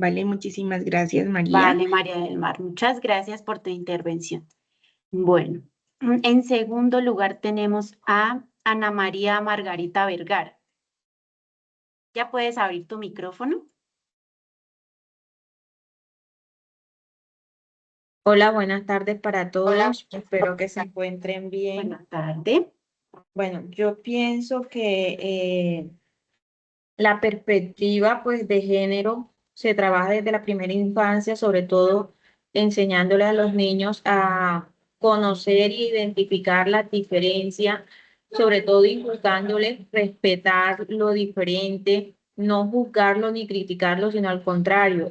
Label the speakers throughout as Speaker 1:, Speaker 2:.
Speaker 1: Vale, muchísimas gracias, María.
Speaker 2: Vale, María del Mar, muchas gracias por tu intervención. Bueno, en segundo lugar tenemos a Ana María Margarita Vergara. ¿Ya puedes abrir tu micrófono?
Speaker 3: Hola, buenas tardes para
Speaker 2: Hola.
Speaker 3: todos. Espero que se encuentren bien.
Speaker 2: Buenas tardes.
Speaker 3: Bueno, yo pienso que la perspectiva pues de género se trabaja desde la primera infancia, sobre todo enseñándole a los niños a conocer e identificar las diferencias, sobre todo inculcándoles respetar lo diferente, no juzgarlo ni criticarlo, sino al contrario,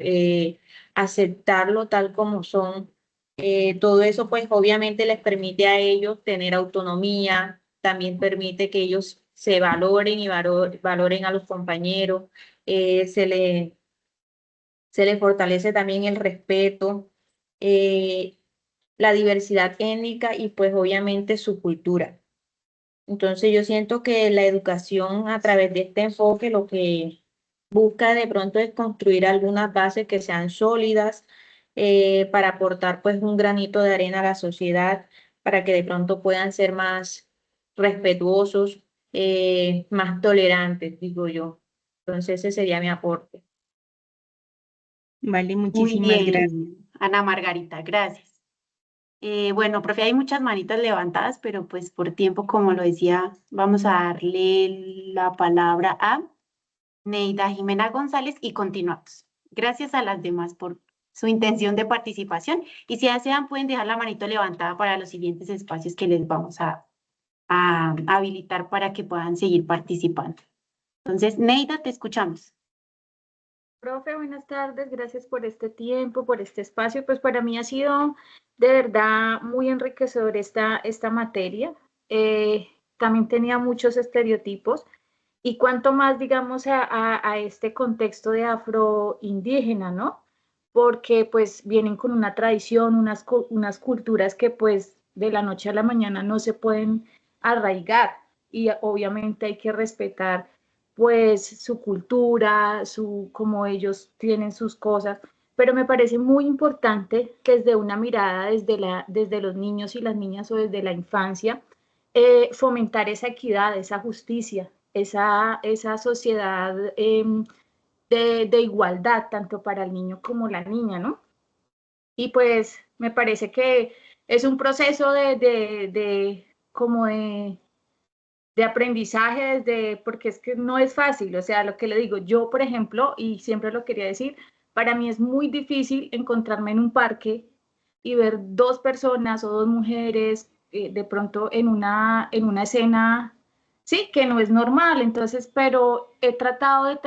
Speaker 3: aceptarlo tal como son. Todo eso pues obviamente les permite a ellos tener autonomía, también permite que ellos se valoren y valoren a los compañeros, eh, se le, se le fortalece también el respeto, eh, la diversidad étnica y pues obviamente su cultura. Entonces yo siento que la educación a través de este enfoque lo que busca de pronto es construir algunas bases que sean sólidas para aportar pues un granito de arena a la sociedad, para que de pronto puedan ser más respetuosos, más tolerantes, digo yo. Entonces ese sería mi aporte.
Speaker 1: Vale,
Speaker 2: Muy
Speaker 1: muchísimas gracias.
Speaker 2: bien, Ana Margarita, gracias. Bueno, profe, hay muchas manitas levantadas, pero pues por tiempo, como lo decía, vamos a darle la palabra a Neida Jimena González y continuamos. Gracias a las demás por su intención de participación y si desean pueden dejar la manito levantada para los siguientes espacios que les vamos a habilitar para que puedan seguir participando. Entonces, Neida, te escuchamos.
Speaker 4: Profe, buenas tardes, gracias por este tiempo, por este espacio. Pues para mí ha sido de verdad muy enriquecedor esta materia. También tenía muchos estereotipos y cuanto más, digamos, a este contexto de afroindígena, ¿no? Porque pues vienen con una tradición, unas culturas que pues de la noche a la mañana no se pueden arraigar y obviamente hay que respetar pues su cultura, cómo ellos tienen sus cosas, pero me parece muy importante que desde una mirada desde los niños y las niñas o desde la infancia, fomentar esa equidad, esa justicia, esa sociedad de igualdad, tanto para el niño como la niña, ¿no? Y pues me parece que es un proceso como de aprendizaje porque es que no es fácil, o sea, lo que le digo, yo, por ejemplo, y siempre lo quería decir, para mí es muy difícil encontrarme en un parque y ver dos personas o dos mujeres de pronto en una escena, sí, que no es normal, entonces, pero he tratado de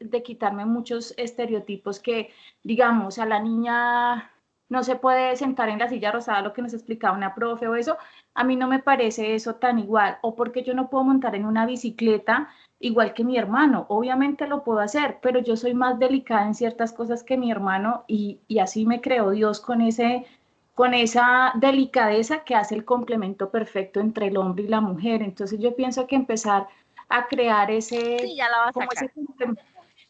Speaker 4: de quitarme muchos estereotipos que, digamos, a la niña no se puede sentar en la silla rosada, lo que nos explicaba una profe o eso, a mí no me parece eso tan igual, o porque yo no puedo montar en una bicicleta igual que mi hermano, obviamente lo puedo hacer, pero yo soy más delicada en ciertas cosas que mi hermano y así me creó Dios con esa delicadeza que hace el complemento perfecto entre el hombre y la mujer. Entonces yo pienso que empezar a crear
Speaker 5: Sí, ya la va a
Speaker 4: como
Speaker 5: sacar.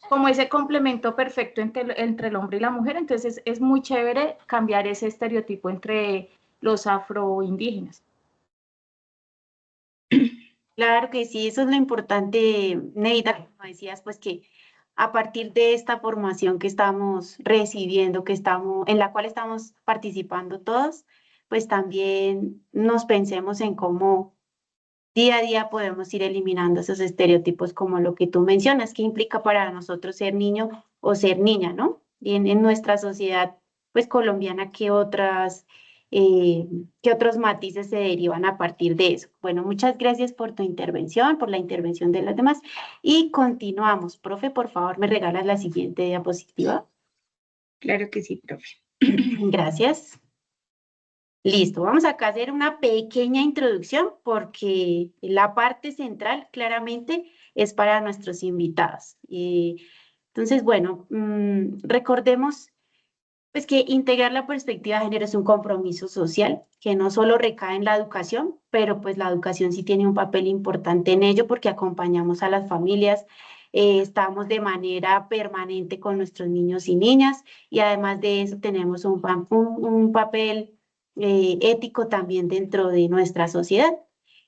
Speaker 4: como ese complemento perfecto entre el hombre y la mujer, entonces es muy chévere cambiar ese estereotipo entre los afroindígenas.
Speaker 2: Claro que sí, eso es lo importante, Neida, como decías, pues que a partir de esta formación que estamos recibiendo, en la cual estamos participando todos, pues también nos pensemos en cómo día a día podemos ir eliminando esos estereotipos como lo que tú mencionas, que implica para nosotros ser niño o ser niña, ¿no? Y en nuestra sociedad, pues colombiana, eh, qué otros matices se derivan a partir de eso? Bueno, muchas gracias por tu intervención, por la intervención de las demás. Y continuamos. Profe, por favor, me regalas la siguiente diapositiva.
Speaker 1: Claro que sí, profe.
Speaker 2: Gracias. Listo, vamos acá a hacer una pequeña introducción porque la parte central claramente es para nuestros invitados. Entonces, bueno, recordemos pues que integrar la perspectiva de género es un compromiso social que no solo recae en la educación, pero pues la educación sí tiene un papel importante en ello porque acompañamos a las familias estamos de manera permanente con nuestros niños y niñas, y además de eso tenemos un papel ético también dentro de nuestra sociedad.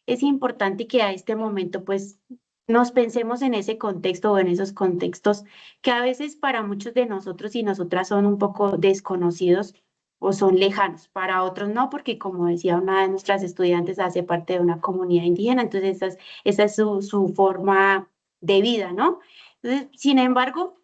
Speaker 2: Es importante que a este momento pues nos pensemos en ese contexto o en esos contextos que a veces para muchos de nosotros y nosotras son un poco desconocidos o son lejanos. Para otros no, porque como decía una de nuestras estudiantes, hace parte de una comunidad indígena, entonces esa es su forma de vida, ¿no? Entonces, sin embargo,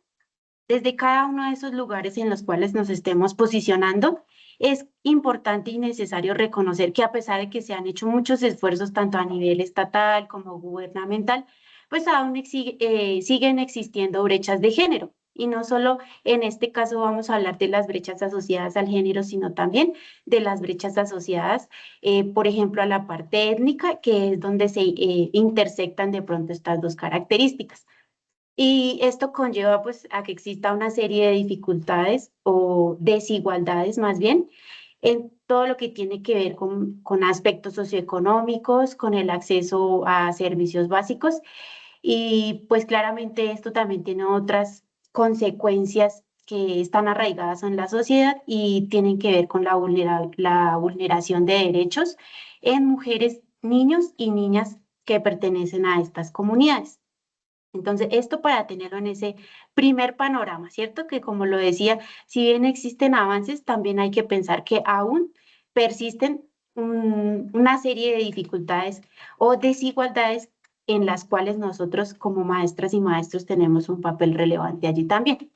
Speaker 2: desde cada uno de esos lugares en los cuales nos estemos posicionando, es importante y necesario reconocer que a pesar de que se han hecho muchos esfuerzos tanto a nivel estatal como gubernamental, pues aún siguen existiendo brechas de género. Y no solo en este caso vamos a hablar de las brechas asociadas al género, sino también de las brechas asociadas, por ejemplo, a la parte étnica, que es donde se intersectan de pronto estas dos características. Y esto conlleva pues a que exista una serie de dificultades o desigualdades más bien en todo lo que tiene que ver con aspectos socioeconómicos, con el acceso a servicios básicos y pues claramente esto también tiene otras consecuencias que están arraigadas en la sociedad y tienen que ver con la vulneración de derechos en mujeres, niños y niñas que pertenecen a estas comunidades. Entonces, esto para tenerlo en ese primer panorama, ¿cierto? Que como lo decía, si bien existen avances, también hay que pensar que aún persisten una serie de dificultades o desigualdades en las cuales nosotros como maestras y maestros tenemos un papel relevante allí también.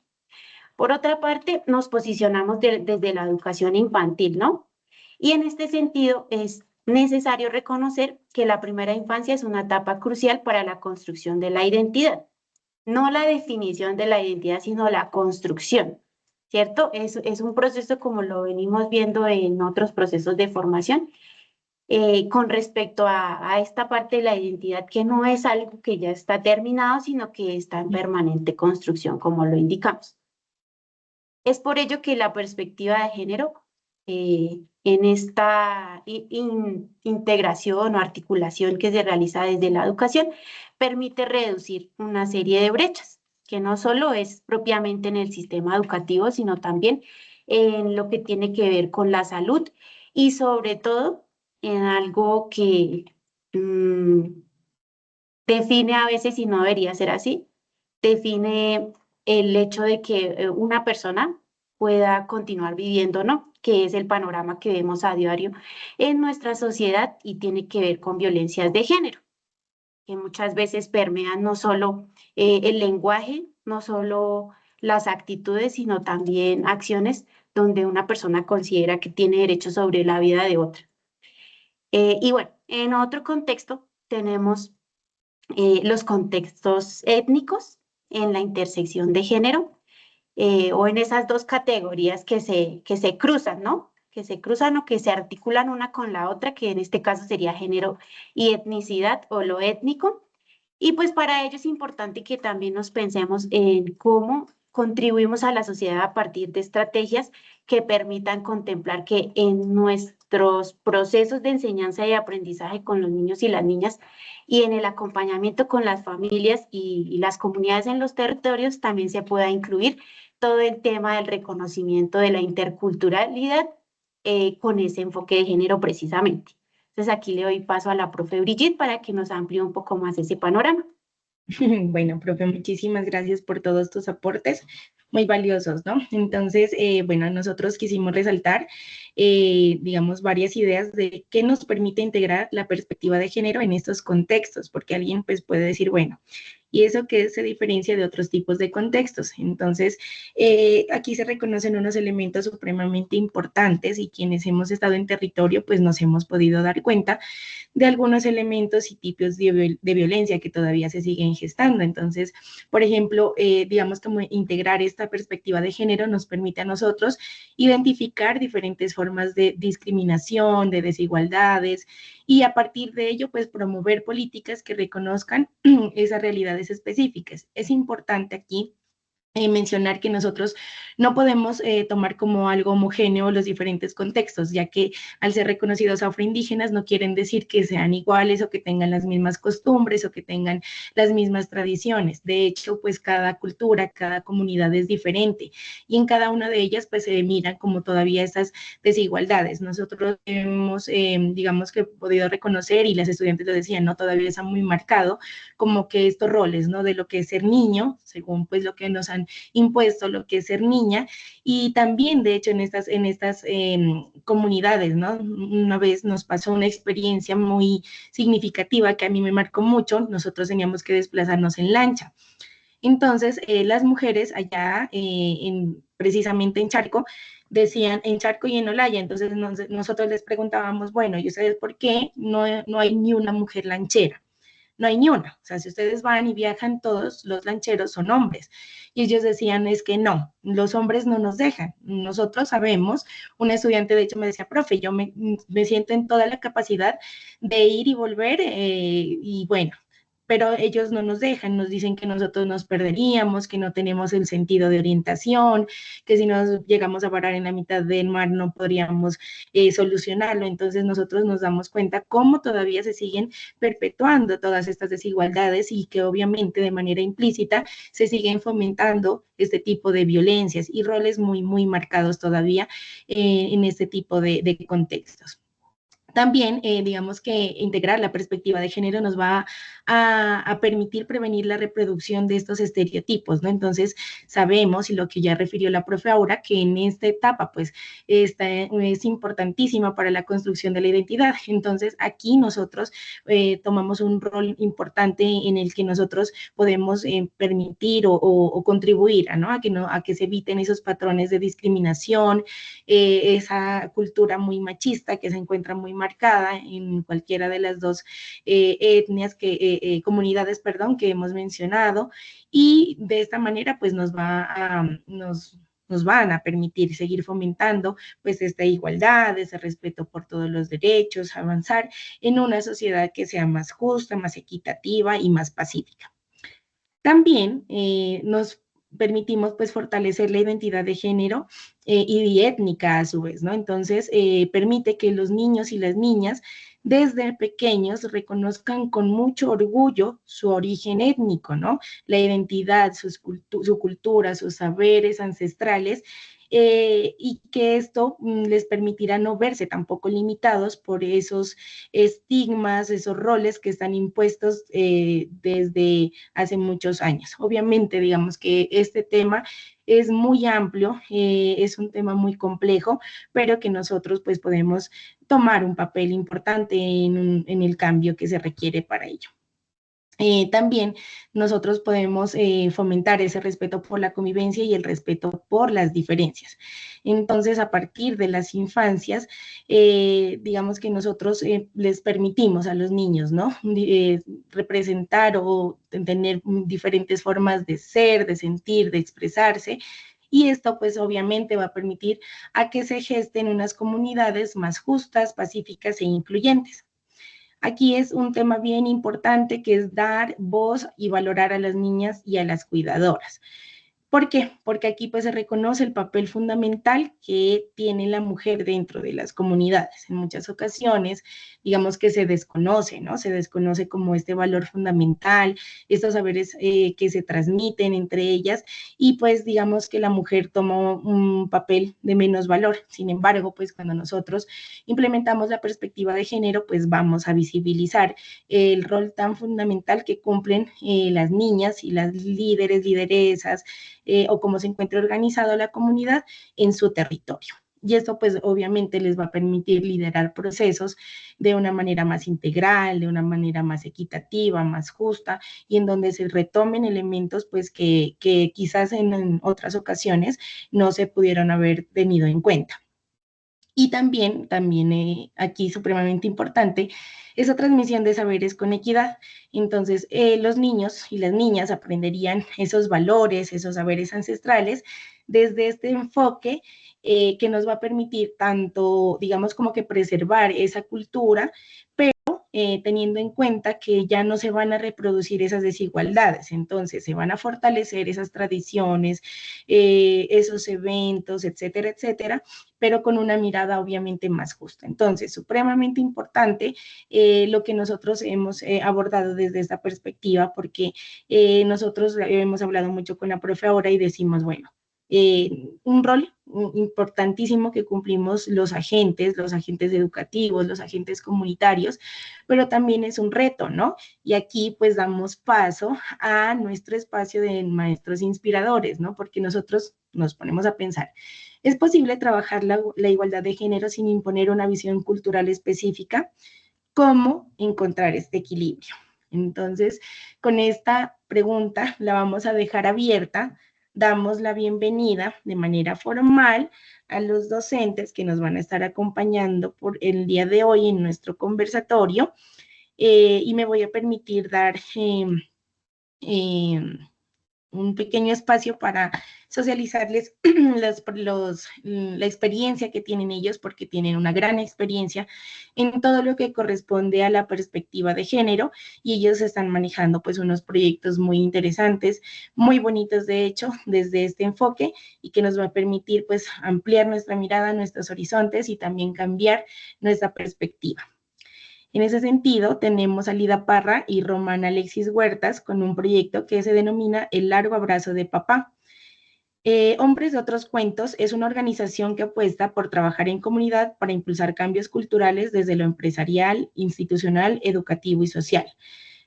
Speaker 2: Por otra parte, nos posicionamos desde la educación infantil, ¿no? Y en este sentido es necesario reconocer que la primera infancia es una etapa crucial para la construcción de la identidad. No la definición de la identidad, sino la construcción, ¿cierto? Es un proceso como lo venimos viendo en otros procesos de formación, con respecto a esta parte de la identidad que no es algo que ya está terminado, sino que está en permanente construcción, como lo indicamos. Es por ello que la perspectiva de género en esta integración o articulación que se realiza desde la educación permite reducir una serie de brechas, que no solo es propiamente en el sistema educativo, sino también en lo que tiene que ver con la salud y sobre todo en algo que define a veces, y no debería ser así, define el hecho de que una persona pueda continuar viviendo, ¿no? Que es el panorama que vemos a diario en nuestra sociedad y tiene que ver con violencias de género, que muchas veces permean no solo el lenguaje, no solo las actitudes, sino también acciones donde una persona considera que tiene derecho sobre la vida de otra. Y bueno, en otro contexto tenemos los contextos étnicos en la intersección de género, o en esas dos categorías que se cruzan, ¿no? Que se cruzan o que se articulan una con la otra, que en este caso sería género y etnicidad o lo étnico. Y pues para ello es importante que también nos pensemos en cómo contribuimos a la sociedad a partir de estrategias que permitan contemplar que en nuestros procesos de enseñanza y aprendizaje con los niños y las niñas y en el acompañamiento con las familias y las comunidades en los territorios también se pueda incluir todo el tema del reconocimiento de la interculturalidad con ese enfoque de género precisamente. Entonces aquí le doy paso a la profe Brigitte para que nos amplíe un poco más ese panorama.
Speaker 1: Bueno, profe, muchísimas gracias por todos tus aportes, muy valiosos, ¿no? Entonces, bueno, nosotros quisimos resaltar, digamos, varias ideas de qué nos permite integrar la perspectiva de género en estos contextos, porque alguien pues puede decir, bueno, ¿y eso qué se diferencia de otros tipos de contextos? Entonces, aquí se reconocen unos elementos supremamente importantes y quienes hemos estado en territorio, pues nos hemos podido dar cuenta de algunos elementos y tipos de violencia que todavía se siguen gestando. Entonces, por ejemplo, digamos como integrar esta perspectiva de género nos permite a nosotros identificar diferentes formas de discriminación, de desigualdades, y a partir de ello, pues promover políticas que reconozcan esas realidades específicas. Es importante aquí mencionar que nosotros no podemos tomar como algo homogéneo los diferentes contextos, ya que al ser reconocidos afroindígenas no quieren decir que sean iguales o que tengan las mismas costumbres o que tengan las mismas tradiciones. De hecho, pues cada cultura, cada comunidad es diferente y en cada una de ellas pues se miran como todavía esas desigualdades. Nosotros hemos, digamos que podido reconocer, y las estudiantes lo decían, ¿no? Todavía está muy marcado como que estos roles, ¿no? De lo que es ser niño, según pues lo que nos han impuesto, lo que es ser niña, y también, de hecho, en estas comunidades, ¿no? Una vez nos pasó una experiencia muy significativa que a mí me marcó mucho. Nosotros teníamos que desplazarnos en lancha. Entonces, las mujeres allá, precisamente en Charco, decían en Charco y en Olaya, entonces nosotros les preguntábamos, bueno, ¿y ustedes por qué no hay ni una mujer lanchera? No hay ni una. O sea, si ustedes van y viajan, todos los lancheros son hombres. Y ellos decían, es que no, los hombres no nos dejan. Nosotros sabemos, un estudiante de hecho me decía, profe, yo me siento en toda la capacidad de ir y volver, y bueno, pero ellos no nos dejan, nos dicen que nosotros nos perderíamos, que no tenemos el sentido de orientación, que si nos llegamos a parar en la mitad del mar no podríamos solucionarlo. Entonces nosotros nos damos cuenta cómo todavía se siguen perpetuando todas estas desigualdades y que obviamente de manera implícita se siguen fomentando este tipo de violencias y roles muy, muy marcados todavía en este tipo de contextos. También, digamos que integrar la perspectiva de género nos va a permitir prevenir la reproducción de estos estereotipos, ¿no? Entonces, sabemos, y lo que ya refirió la profe Aura, que en esta etapa, pues, es importantísima para la construcción de la identidad. Entonces, aquí nosotros tomamos un rol importante en el que nosotros podemos permitir o contribuir, ¿no? A que se eviten esos patrones de discriminación, esa cultura muy machista que se encuentra muy marcada en cualquiera de las dos etnias, comunidades, perdón, que hemos mencionado, y de esta manera pues nos van a permitir seguir fomentando pues esta igualdad, ese respeto por todos los derechos, avanzar en una sociedad que sea más justa, más equitativa y más pacífica. También nos permitimos pues fortalecer la identidad de género y étnica a su vez, ¿no? Entonces permite que los niños y las niñas desde pequeños reconozcan con mucho orgullo su origen étnico, ¿no? La identidad, su cultura, sus saberes ancestrales, y que esto les permitirá no verse tampoco limitados por esos estigmas, esos roles que están impuestos desde hace muchos años. Obviamente, digamos que este tema es muy amplio, es un tema muy complejo, pero que nosotros pues podemos tomar un papel importante en el cambio que se requiere para ello. También nosotros podemos fomentar ese respeto por la convivencia y el respeto por las diferencias. Entonces, a partir de las infancias, digamos que nosotros les permitimos a los niños, ¿no? Representar o tener diferentes formas de ser, de sentir, de expresarse, y esto pues obviamente va a permitir a que se gesten unas comunidades más justas, pacíficas e incluyentes. Aquí es un tema bien importante que es dar voz y valorar a las niñas y a las cuidadoras. ¿Por qué? Porque aquí pues se reconoce el papel fundamental que tiene la mujer dentro de las comunidades. En muchas ocasiones, digamos que se desconoce, ¿no? Se desconoce como este valor fundamental, estos saberes que se transmiten entre ellas, y pues digamos que la mujer toma un papel de menos valor. Sin embargo, pues cuando nosotros implementamos la perspectiva de género, pues vamos a visibilizar el rol tan fundamental que cumplen las niñas y las líderes, lideresas, o cómo se encuentra organizada la comunidad en su territorio. Y esto pues obviamente les va a permitir liderar procesos de una manera más integral, de una manera más equitativa, más justa, y en donde se retomen elementos pues que quizás en otras ocasiones no se pudieron haber tenido en cuenta. Y también aquí supremamente importante, esa transmisión de saberes con equidad. Entonces, los niños y las niñas aprenderían esos valores, esos saberes ancestrales desde este enfoque que nos va a permitir tanto, digamos, como que preservar esa cultura, pero teniendo en cuenta que ya no se van a reproducir esas desigualdades, entonces se van a fortalecer esas tradiciones, esos eventos, etcétera, etcétera, pero con una mirada obviamente más justa. Entonces, supremamente importante lo que nosotros hemos abordado desde esta perspectiva, porque nosotros hemos hablado mucho con la profe ahora y decimos, bueno, un rol importantísimo que cumplimos los agentes educativos, los agentes comunitarios, pero también es un reto, ¿no? Y aquí pues damos paso a nuestro espacio de maestros inspiradores, ¿no? Porque nosotros nos ponemos a pensar, ¿es posible trabajar la igualdad de género sin imponer una visión cultural específica? ¿Cómo encontrar este equilibrio? Entonces, con esta pregunta la vamos a dejar abierta. Damos la bienvenida de manera formal a los docentes que nos van a estar acompañando por el día de hoy en nuestro conversatorio, y me voy a permitir dar un pequeño espacio para socializarles la experiencia que tienen ellos, porque tienen una gran experiencia en todo lo que corresponde a la perspectiva de género, y ellos están manejando pues unos proyectos muy interesantes, muy bonitos de hecho, desde este enfoque, y que nos va a permitir pues ampliar nuestra mirada, nuestros horizontes y también cambiar nuestra perspectiva. En ese sentido, tenemos a Lida Parra y Román Alexis Huertas con un proyecto que se denomina El Largo Abrazo de Papá. Hombres de Otros Cuentos es una organización que apuesta por trabajar en comunidad para impulsar cambios culturales desde lo empresarial, institucional, educativo y social.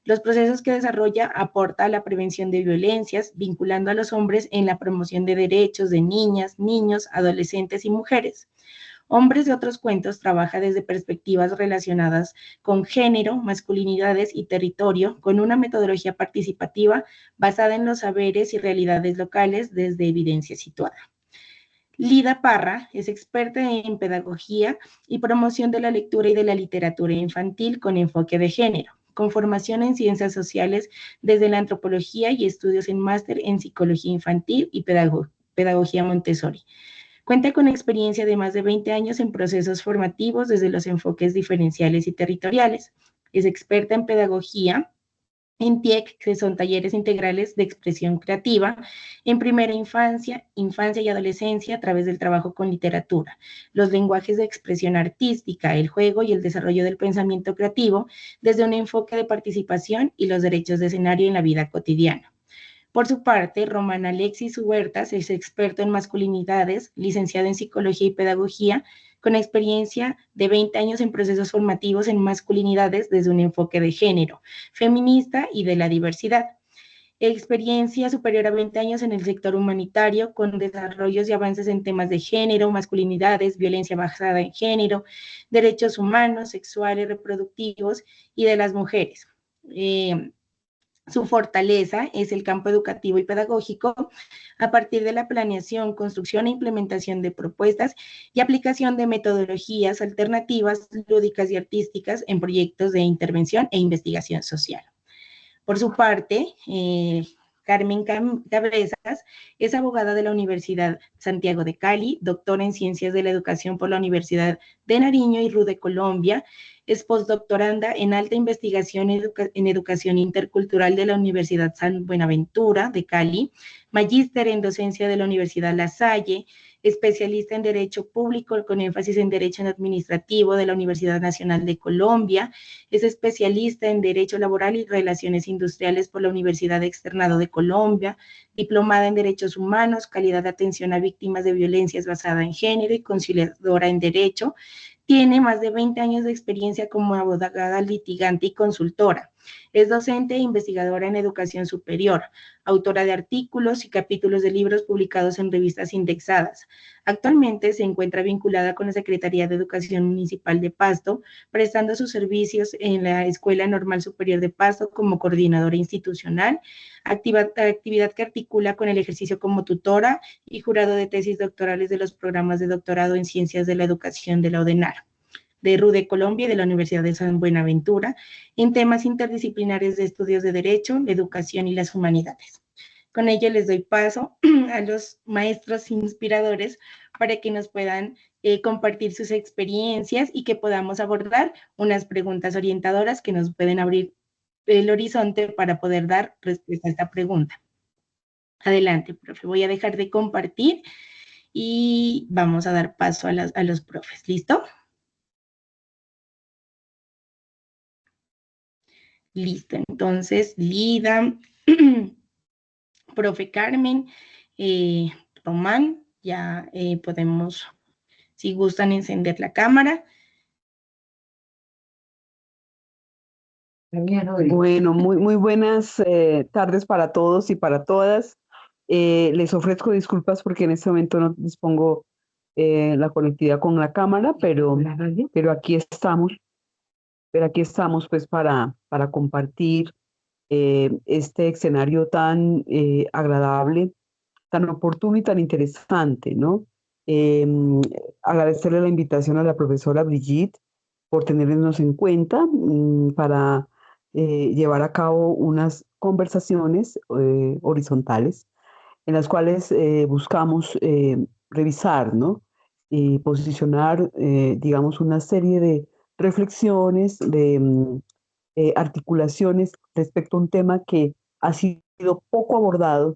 Speaker 1: Los procesos que desarrolla aporta a la prevención de violencias, vinculando a los hombres en la promoción de derechos de niñas, niños, adolescentes y mujeres. Hombres de Otros Cuentos trabaja desde perspectivas relacionadas con género, masculinidades y territorio, con una metodología participativa basada en los saberes y realidades locales desde evidencia situada. Lida Parra es experta en pedagogía y promoción de la lectura y de la literatura infantil con enfoque de género, con formación en ciencias sociales desde la antropología y estudios en máster en psicología infantil y pedagogía Montessori. Cuenta con experiencia de más de 20 años en procesos formativos desde los enfoques diferenciales y territoriales. Es experta en pedagogía, en TIEC, que son talleres integrales de expresión creativa, en primera infancia, infancia y adolescencia a través del trabajo con literatura, los lenguajes de expresión artística, el juego y el desarrollo del pensamiento creativo desde un enfoque de participación y los derechos de escenario en la vida cotidiana. Por su parte, Román Alexis Huertas es experto en masculinidades, licenciado en Psicología y Pedagogía, con experiencia de 20 años en procesos formativos en masculinidades desde un enfoque de género, feminista y de la diversidad. Experiencia superior a 20 años en el sector humanitario, con desarrollos y avances en temas de género, masculinidades, violencia basada en género, derechos humanos, sexuales, reproductivos y de las mujeres. Su fortaleza es el campo educativo y pedagógico a partir de la planeación, construcción e implementación de propuestas y aplicación de metodologías alternativas, lúdicas y artísticas en proyectos de intervención e investigación social. Por su parte, Carmen Cabezas es abogada de la Universidad Santiago de Cali, doctora en Ciencias de la Educación por la Universidad de Nariño y RU de Colombia, es postdoctoranda en Alta Investigación en Educación Intercultural de la Universidad San Buenaventura de Cali, magíster en Docencia de la Universidad La Salle, especialista en Derecho Público con énfasis en Derecho Administrativo de la Universidad Nacional de Colombia, es especialista en Derecho Laboral y Relaciones Industriales por la Universidad Externado de Colombia, diplomada en Derechos Humanos, calidad de atención a víctimas de violencias basada en género y conciliadora en Derecho. Tiene más de 20 años de experiencia como abogada litigante y consultora. Es docente e investigadora en educación superior, autora de artículos y capítulos de libros publicados en revistas indexadas. Actualmente se encuentra vinculada con la Secretaría de Educación Municipal de Pasto, prestando sus servicios en la Escuela Normal Superior de Pasto como coordinadora institucional, actividad que articula con el ejercicio como tutora y jurado de tesis doctorales de los programas de doctorado en Ciencias de la Educación de la ODENAR, de RU de Colombia y de la Universidad de San Buenaventura, en temas interdisciplinares de estudios de Derecho, la Educación y las Humanidades. Con ello les doy paso a los maestros inspiradores para que nos puedan compartir sus experiencias y que podamos abordar unas preguntas orientadoras que nos pueden abrir el horizonte para poder dar respuesta a esta pregunta. Adelante, profe. Voy a dejar de compartir y vamos a dar paso a los profes. ¿Listo? Listo. Entonces, Lida, profe Carmen, Román, ya podemos, si gustan, encender la cámara.
Speaker 5: Bueno, muy buenas tardes para todos y para todas. Les ofrezco disculpas porque en este momento no dispongo la conectividad con la cámara, pero aquí estamos. Pero aquí estamos pues para compartir este escenario tan agradable, tan oportuno y tan interesante, ¿no? Agradecerle la invitación a la profesora Brigitte por tenernos en cuenta para llevar a cabo unas conversaciones horizontales en las cuales buscamos revisar, ¿no? Y posicionar, digamos, una serie de reflexiones, de articulaciones respecto a un tema que ha sido poco abordado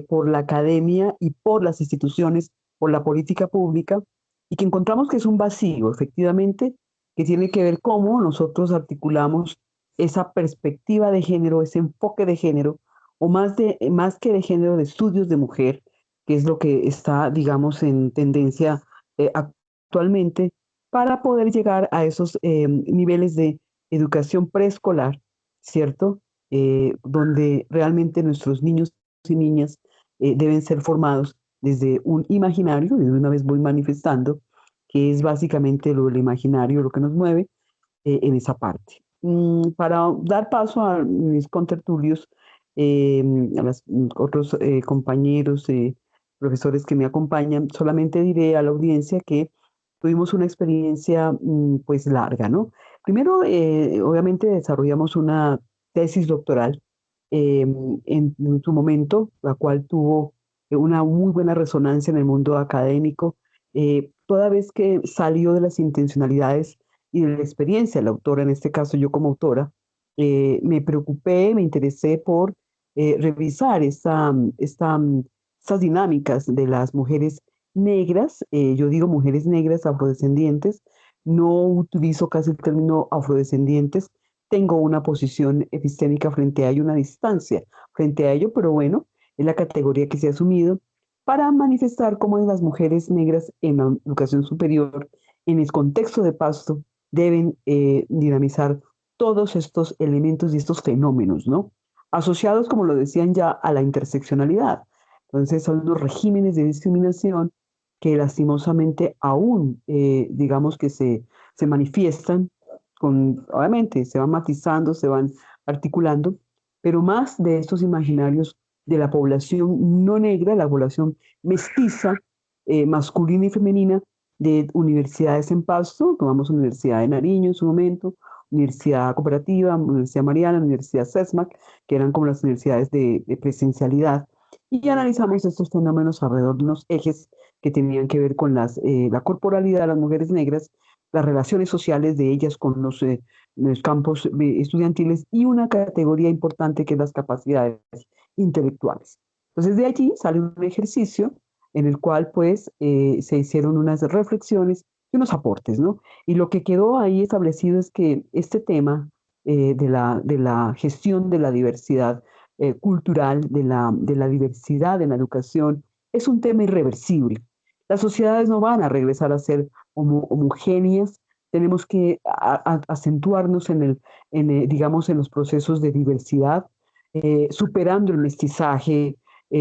Speaker 5: por la academia y por las instituciones, por la política pública, y que encontramos que es un vacío, efectivamente, que tiene que ver cómo nosotros articulamos esa perspectiva de género, ese enfoque de género, o más que de género, de estudios de mujer, que es lo que está, digamos, en tendencia actualmente, para poder llegar a esos niveles de educación preescolar, ¿cierto? Donde realmente nuestros niños y niñas deben ser formados desde un imaginario, y de una vez voy manifestando, que es básicamente lo del imaginario, lo que nos mueve en esa parte. Para dar paso a mis contertulios, a los otros compañeros, profesores que me acompañan, solamente diré a la audiencia que tuvimos una experiencia pues larga, ¿no? Primero, obviamente desarrollamos una tesis doctoral en su momento, la cual tuvo una muy buena resonancia en el mundo académico, toda vez que salió de las intencionalidades y de la experiencia de la autora, en este caso yo como autora, me preocupé, me interesé por revisar estas dinámicas de las mujeres negras, yo digo mujeres negras afrodescendientes, no utilizo casi el término afrodescendientes, tengo una posición epistémica frente a ello, una distancia frente a ello, pero bueno, es la categoría que se ha asumido para manifestar cómo las mujeres negras en la educación superior, en el contexto de Pasto, deben dinamizar todos estos elementos y estos fenómenos, ¿no? Asociados, como lo decían ya, a la interseccionalidad. Entonces, son los regímenes de discriminación que lastimosamente aún, digamos que se manifiestan, obviamente, se van matizando, se van articulando, pero más de estos imaginarios de la población no negra, la población mestiza, masculina y femenina, de universidades en Pasto, tomamos Universidad de Nariño en su momento, Universidad Cooperativa, Universidad Mariana, Universidad CESMAC, que eran como las universidades de presencialidad, y analizamos estos fenómenos alrededor de unos ejes que tenían que ver con la corporalidad de las mujeres negras, las relaciones sociales de ellas con los campos estudiantiles y una categoría importante que es las capacidades intelectuales. Entonces de allí sale un ejercicio en el cual pues se hicieron unas reflexiones y unos aportes, ¿no? Y lo que quedó ahí establecido es que este tema de la gestión de la diversidad cultural, de la diversidad en la educación, es un tema irreversible. Las sociedades no van a regresar a ser homogéneas, tenemos que acentuarnos digamos, en los procesos de diversidad, superando el mestizaje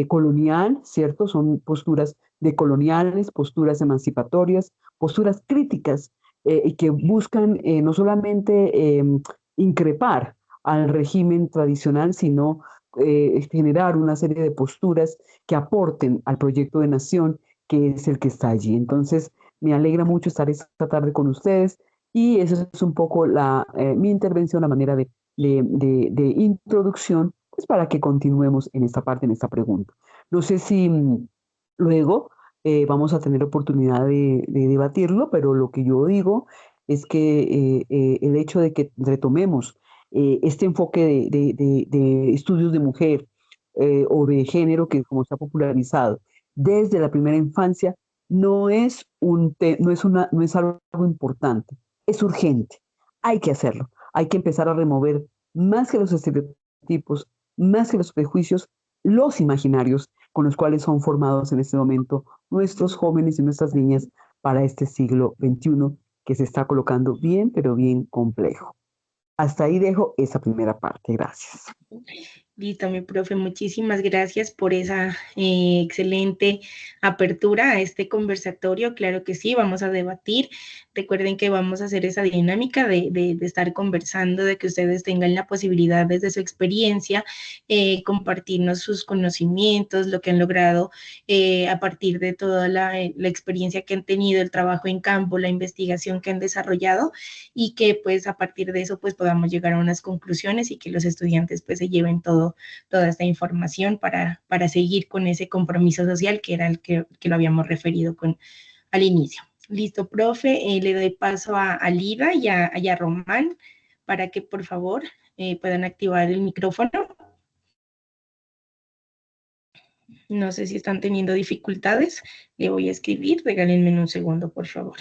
Speaker 5: colonial, ¿cierto? Son posturas decoloniales, posturas emancipatorias, posturas críticas y que buscan no solamente increpar al régimen tradicional, sino generar una serie de posturas que aporten al proyecto de nación que es el que está allí. Entonces, me alegra mucho estar esta tarde con ustedes y eso es un poco mi intervención, la manera de introducción pues para que continuemos en esta parte, en esta pregunta. No sé si luego vamos a tener oportunidad de debatirlo, pero lo que yo digo es que el hecho de que retomemos este enfoque de estudios de mujer o de género que como se ha popularizado desde la primera infancia no es, no es algo importante, es urgente, hay que hacerlo, hay que empezar a remover más que los estereotipos, más que los prejuicios, los imaginarios con los cuales son formados en este momento nuestros jóvenes y nuestras niñas para este siglo XXI que se está colocando bien, pero bien complejo. Hasta ahí dejo esa primera parte. Gracias.
Speaker 1: Listo, mi profe, muchísimas gracias por esa excelente apertura a este conversatorio. Claro que sí, vamos a debatir. Recuerden que vamos a hacer esa dinámica de estar conversando, de que ustedes tengan la posibilidad desde su experiencia, compartirnos sus conocimientos, lo que han logrado a partir de toda la experiencia que han tenido, el trabajo en campo, la investigación que han desarrollado y que pues a partir de eso pues podamos llegar a unas conclusiones y que los estudiantes pues se lleven toda esta información para seguir con ese compromiso social que era el que lo habíamos referido al inicio. Listo, profe, le doy paso a Lida y a Román para que por favor puedan activar el micrófono. No sé si están teniendo dificultades. Le voy a escribir, regálenme un segundo, por favor.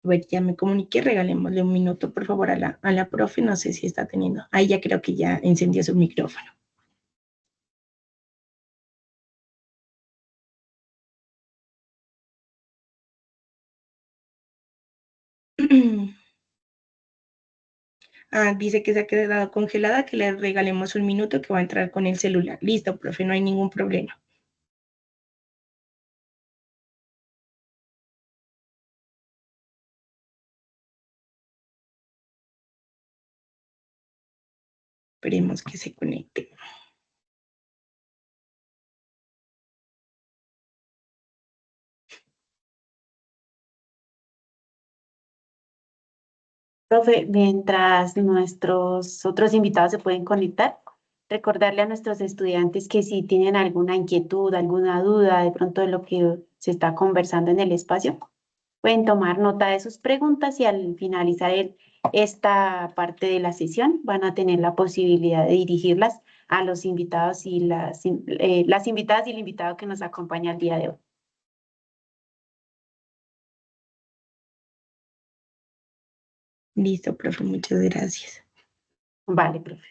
Speaker 1: A ver, ya me comuniqué, regalémosle un minuto, por favor, a la profe, no sé si está teniendo. Ahí ya creo que ya encendió su micrófono. Ah, dice que se ha quedado congelada, que le regalemos un minuto que va a entrar con el celular. Listo, profe, no hay ningún problema. Esperemos que se conecte.
Speaker 2: Profe, mientras nuestros otros invitados se pueden conectar, recordarle a nuestros estudiantes que si tienen alguna inquietud, alguna duda de pronto de lo que se está conversando en el espacio, pueden tomar nota de sus preguntas y al finalizar esta parte de la sesión van a tener la posibilidad de dirigirlas a los invitados y las invitadas y el invitado que nos acompaña el día de hoy.
Speaker 1: Listo, profe, muchas gracias.
Speaker 2: Vale, profe.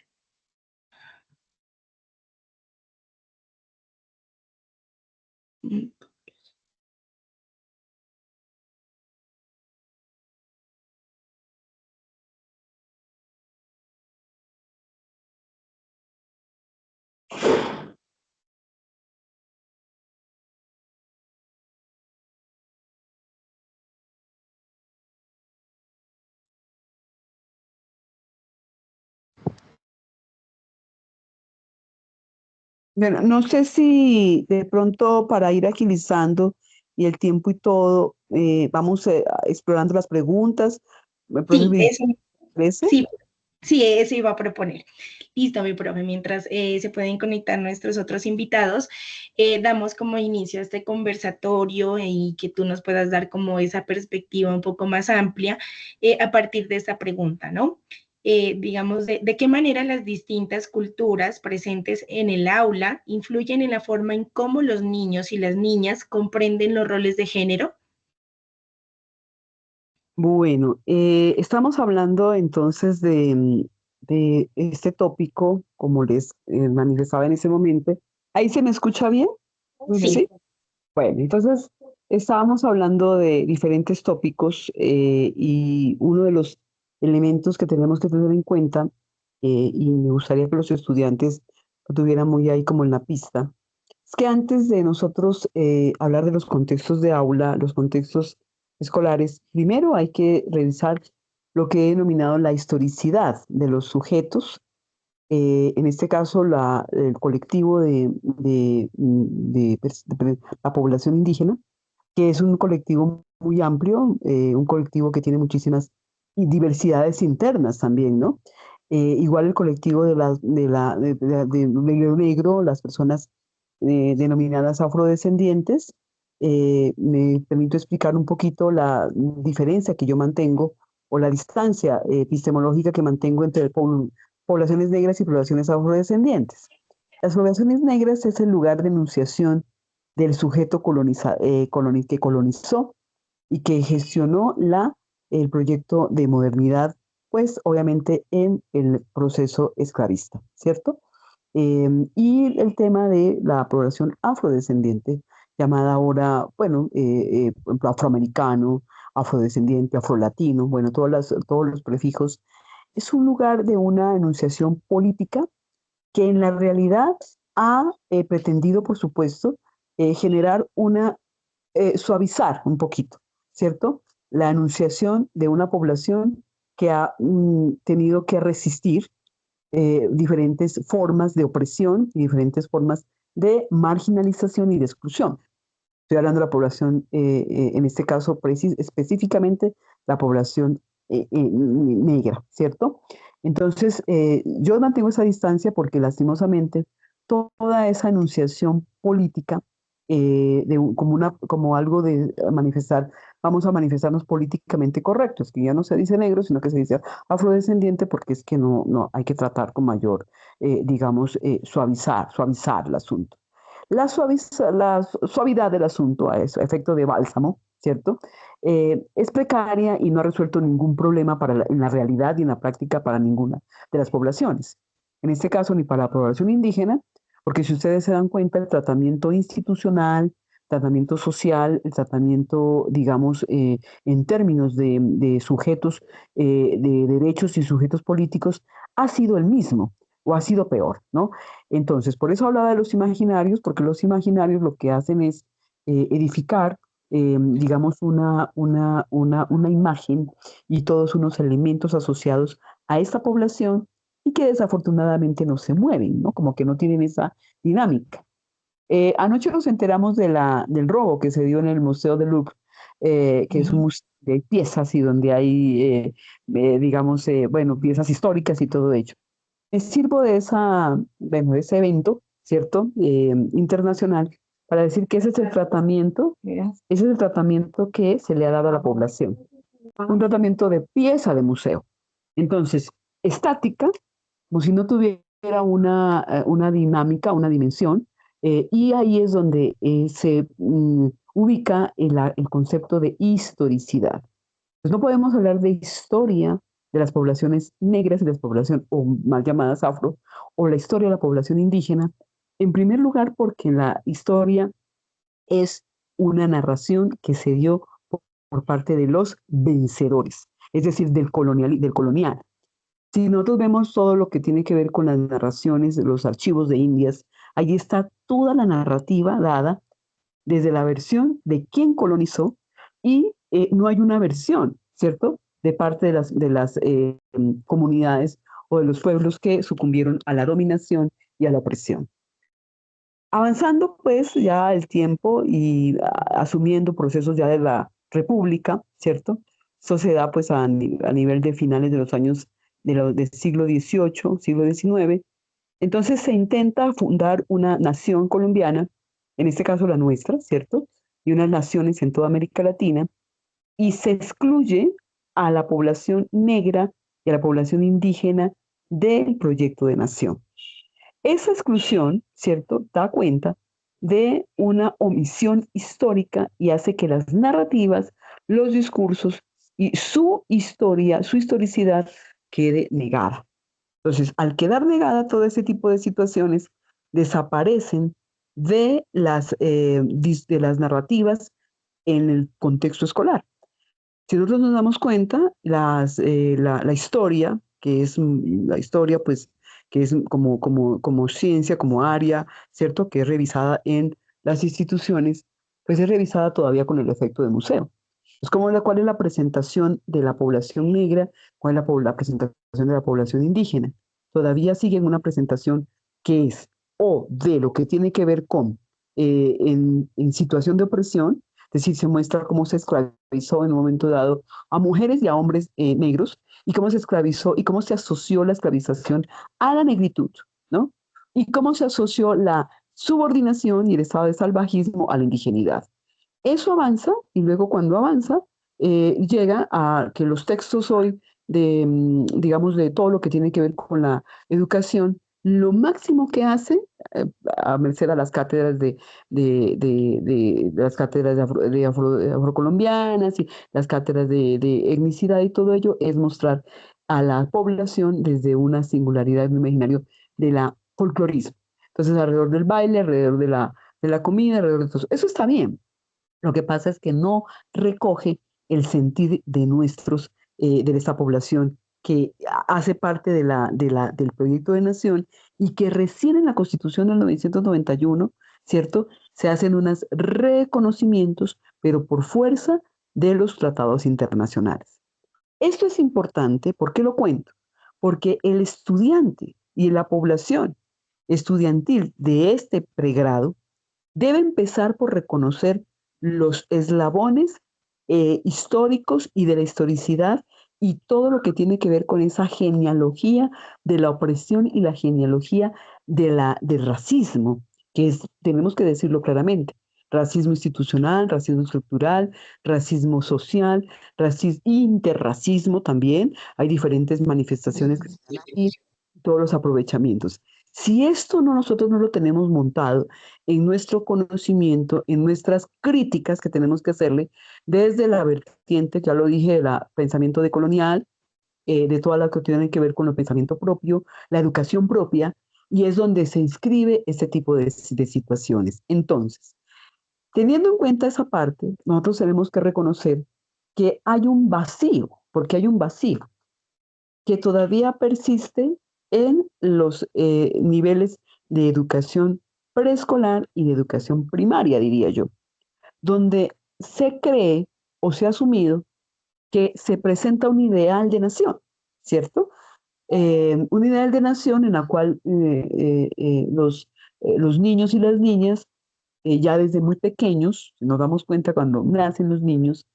Speaker 5: Bueno, no sé si de pronto para ir agilizando y el tiempo y todo, vamos explorando las preguntas. Profe,
Speaker 1: Sí,
Speaker 5: ¿me
Speaker 1: eso,
Speaker 5: parece?
Speaker 1: sí, sí, eso iba a proponer. Listo, mi profe, mientras se pueden conectar nuestros otros invitados, damos como inicio a este conversatorio y que tú nos puedas dar como esa perspectiva un poco más amplia a partir de esta pregunta, ¿no? Digamos, de qué manera las distintas culturas presentes en el aula influyen en la forma en cómo los niños y las niñas comprenden los roles de género.
Speaker 5: Bueno, estamos hablando entonces de este tópico, como les manifestaba en ese momento. ¿Ahí se me escucha bien?
Speaker 1: Sí.
Speaker 5: ¿Sí? Bueno, entonces estábamos hablando de diferentes tópicos y uno de los elementos que tenemos que tener en cuenta, y me gustaría que los estudiantes lo tuvieran muy ahí como en la pista, es que antes de nosotros hablar de los contextos de aula, los contextos escolares, primero hay que revisar lo que he denominado la historicidad de los sujetos En este caso, el colectivo de la población indígena, que es un colectivo muy amplio, un colectivo que tiene muchísimas diversidades internas también, ¿no? Igual el colectivo de negro, las personas denominadas afrodescendientes. Me permito explicar un poquito la diferencia que yo mantengo o la distancia epistemológica que mantengo entre poblaciones negras y poblaciones afrodescendientes. Las poblaciones negras es el lugar de enunciación del sujeto que colonizó y que gestionó el proyecto de modernidad, pues obviamente en el proceso esclavista, ¿cierto? Y el tema de la población afrodescendiente, llamada ahora, bueno, por ejemplo, afroamericano, afrodescendiente, afrolatino, bueno, todos los prefijos, es un lugar de una enunciación política que en la realidad ha pretendido, por supuesto, generar suavizar un poquito, ¿cierto? La enunciación de una población que ha tenido que resistir diferentes formas de opresión y diferentes formas de marginalización y de exclusión. Estoy hablando de la población, en este caso específicamente la población negra, ¿cierto? Entonces, yo mantengo esa distancia porque lastimosamente toda esa enunciación política como algo de manifestar, vamos a manifestarnos políticamente correctos, que ya no se dice negro, sino que se dice afrodescendiente, porque es que no hay que tratar con mayor, digamos, suavizar el asunto. La suavidad del asunto a efecto de bálsamo, ¿cierto? Es precaria y no ha resuelto ningún problema en la realidad y en la práctica para ninguna de las poblaciones. En este caso, ni para la población indígena, porque si ustedes se dan cuenta, el tratamiento institucional, tratamiento social, el tratamiento, digamos, en términos de sujetos, de derechos y sujetos políticos, ha sido el mismo o ha sido peor, ¿no? Entonces, por eso hablaba de los imaginarios, porque los imaginarios lo que hacen es edificar, digamos, una imagen y todos unos elementos asociados a esta población y que desafortunadamente no se mueven, ¿no? Como que no tienen esa dinámica. Anoche nos enteramos del robo que se dio en el Museo del Louvre, que es un museo de piezas y donde hay, digamos, bueno, piezas históricas y todo ello. Me sirvo de ese evento, ¿cierto? Internacional, para decir que ese es el tratamiento que se le ha dado a la población. Un tratamiento de pieza de museo. Entonces, estática, como si no tuviera una dinámica, una dimensión, y ahí es donde se ubica el concepto de historicidad. Pues no podemos hablar de historia de las poblaciones negras y las poblaciones, o mal llamadas afro, o la historia de la población indígena, en primer lugar porque la historia es una narración que se dio por parte de los vencedores, es decir, del colonial. Si nosotros vemos todo lo que tiene que ver con las narraciones de los archivos de Indias, ahí está toda la narrativa dada desde la versión de quién colonizó y no hay una versión, ¿cierto?, de parte de las comunidades o de los pueblos que sucumbieron a la dominación y a la opresión. Avanzando pues ya el tiempo y asumiendo procesos ya de la República, ¿cierto? Eso se da pues a nivel de finales de los años del siglo XVIII, siglo XIX. Entonces se intenta fundar una nación colombiana, en este caso la nuestra, ¿cierto? Y unas naciones en toda América Latina, y se excluye a la población negra y a la población indígena del proyecto de nación. Esa exclusión, ¿cierto?, da cuenta de una omisión histórica y hace que las narrativas, los discursos y su historia, su historicidad quede negada. Entonces, al quedar negada todo ese tipo de situaciones, desaparecen de las narrativas en el contexto escolar. Si nosotros nos damos cuenta, la historia, que es la historia, pues, que es como ciencia, como área, ¿cierto?, que es revisada en las instituciones, pues es revisada todavía con el efecto de museo. Es como cuál es la presentación de la población negra, cuál es la presentación de la población indígena. todavía siguen una presentación que es o de lo que tiene que ver con en situación de opresión, es decir, se muestra cómo se esclavizó en un momento dado a mujeres y a hombres negros, y cómo se esclavizó y cómo se asoció la esclavización a la negritud, ¿no? Y cómo se asoció la subordinación y el estado de salvajismo a la indigenidad. Eso avanza y luego cuando avanza llega a que los textos hoy de, digamos, de todo lo que tiene que ver con la educación, lo máximo que hace, a merced a las cátedras de las cátedras de afrocolombianas y las cátedras de etnicidad y todo ello, es mostrar a la población desde una singularidad en imaginario de la folclorismo. Entonces, alrededor del baile, alrededor de la comida, alrededor de todo eso está bien. Lo que pasa es que no recoge el sentir de de esta población que hace parte del proyecto de nación y que recién en la Constitución del 1991, ¿cierto? Se hacen unos reconocimientos, pero por fuerza de los tratados internacionales. Esto es importante, ¿por qué lo cuento? Porque el estudiante y la población estudiantil de este pregrado debe empezar por reconocer los eslabones históricos y de la historicidad y todo lo que tiene que ver con esa genealogía de la opresión y la genealogía del racismo, que es, tenemos que decirlo claramente, racismo institucional, racismo estructural, racismo social, interracismo también, hay diferentes manifestaciones que están aquí, todos los aprovechamientos. Si esto nosotros no lo tenemos montado en nuestro conocimiento, en nuestras críticas que tenemos que hacerle desde la vertiente, ya lo dije, del pensamiento decolonial, de toda la que tiene que ver con el pensamiento propio, la educación propia, y es donde se inscribe ese tipo de situaciones. Entonces, teniendo en cuenta esa parte, nosotros tenemos que reconocer que hay un vacío, porque hay un vacío que todavía persiste en los niveles de educación preescolar y de educación primaria, diría yo, donde se cree o se ha asumido que se presenta un ideal de nación, ¿cierto? Un ideal de nación en la cual los niños y las niñas, ya desde muy pequeños, nos damos cuenta cuando nacen los niños,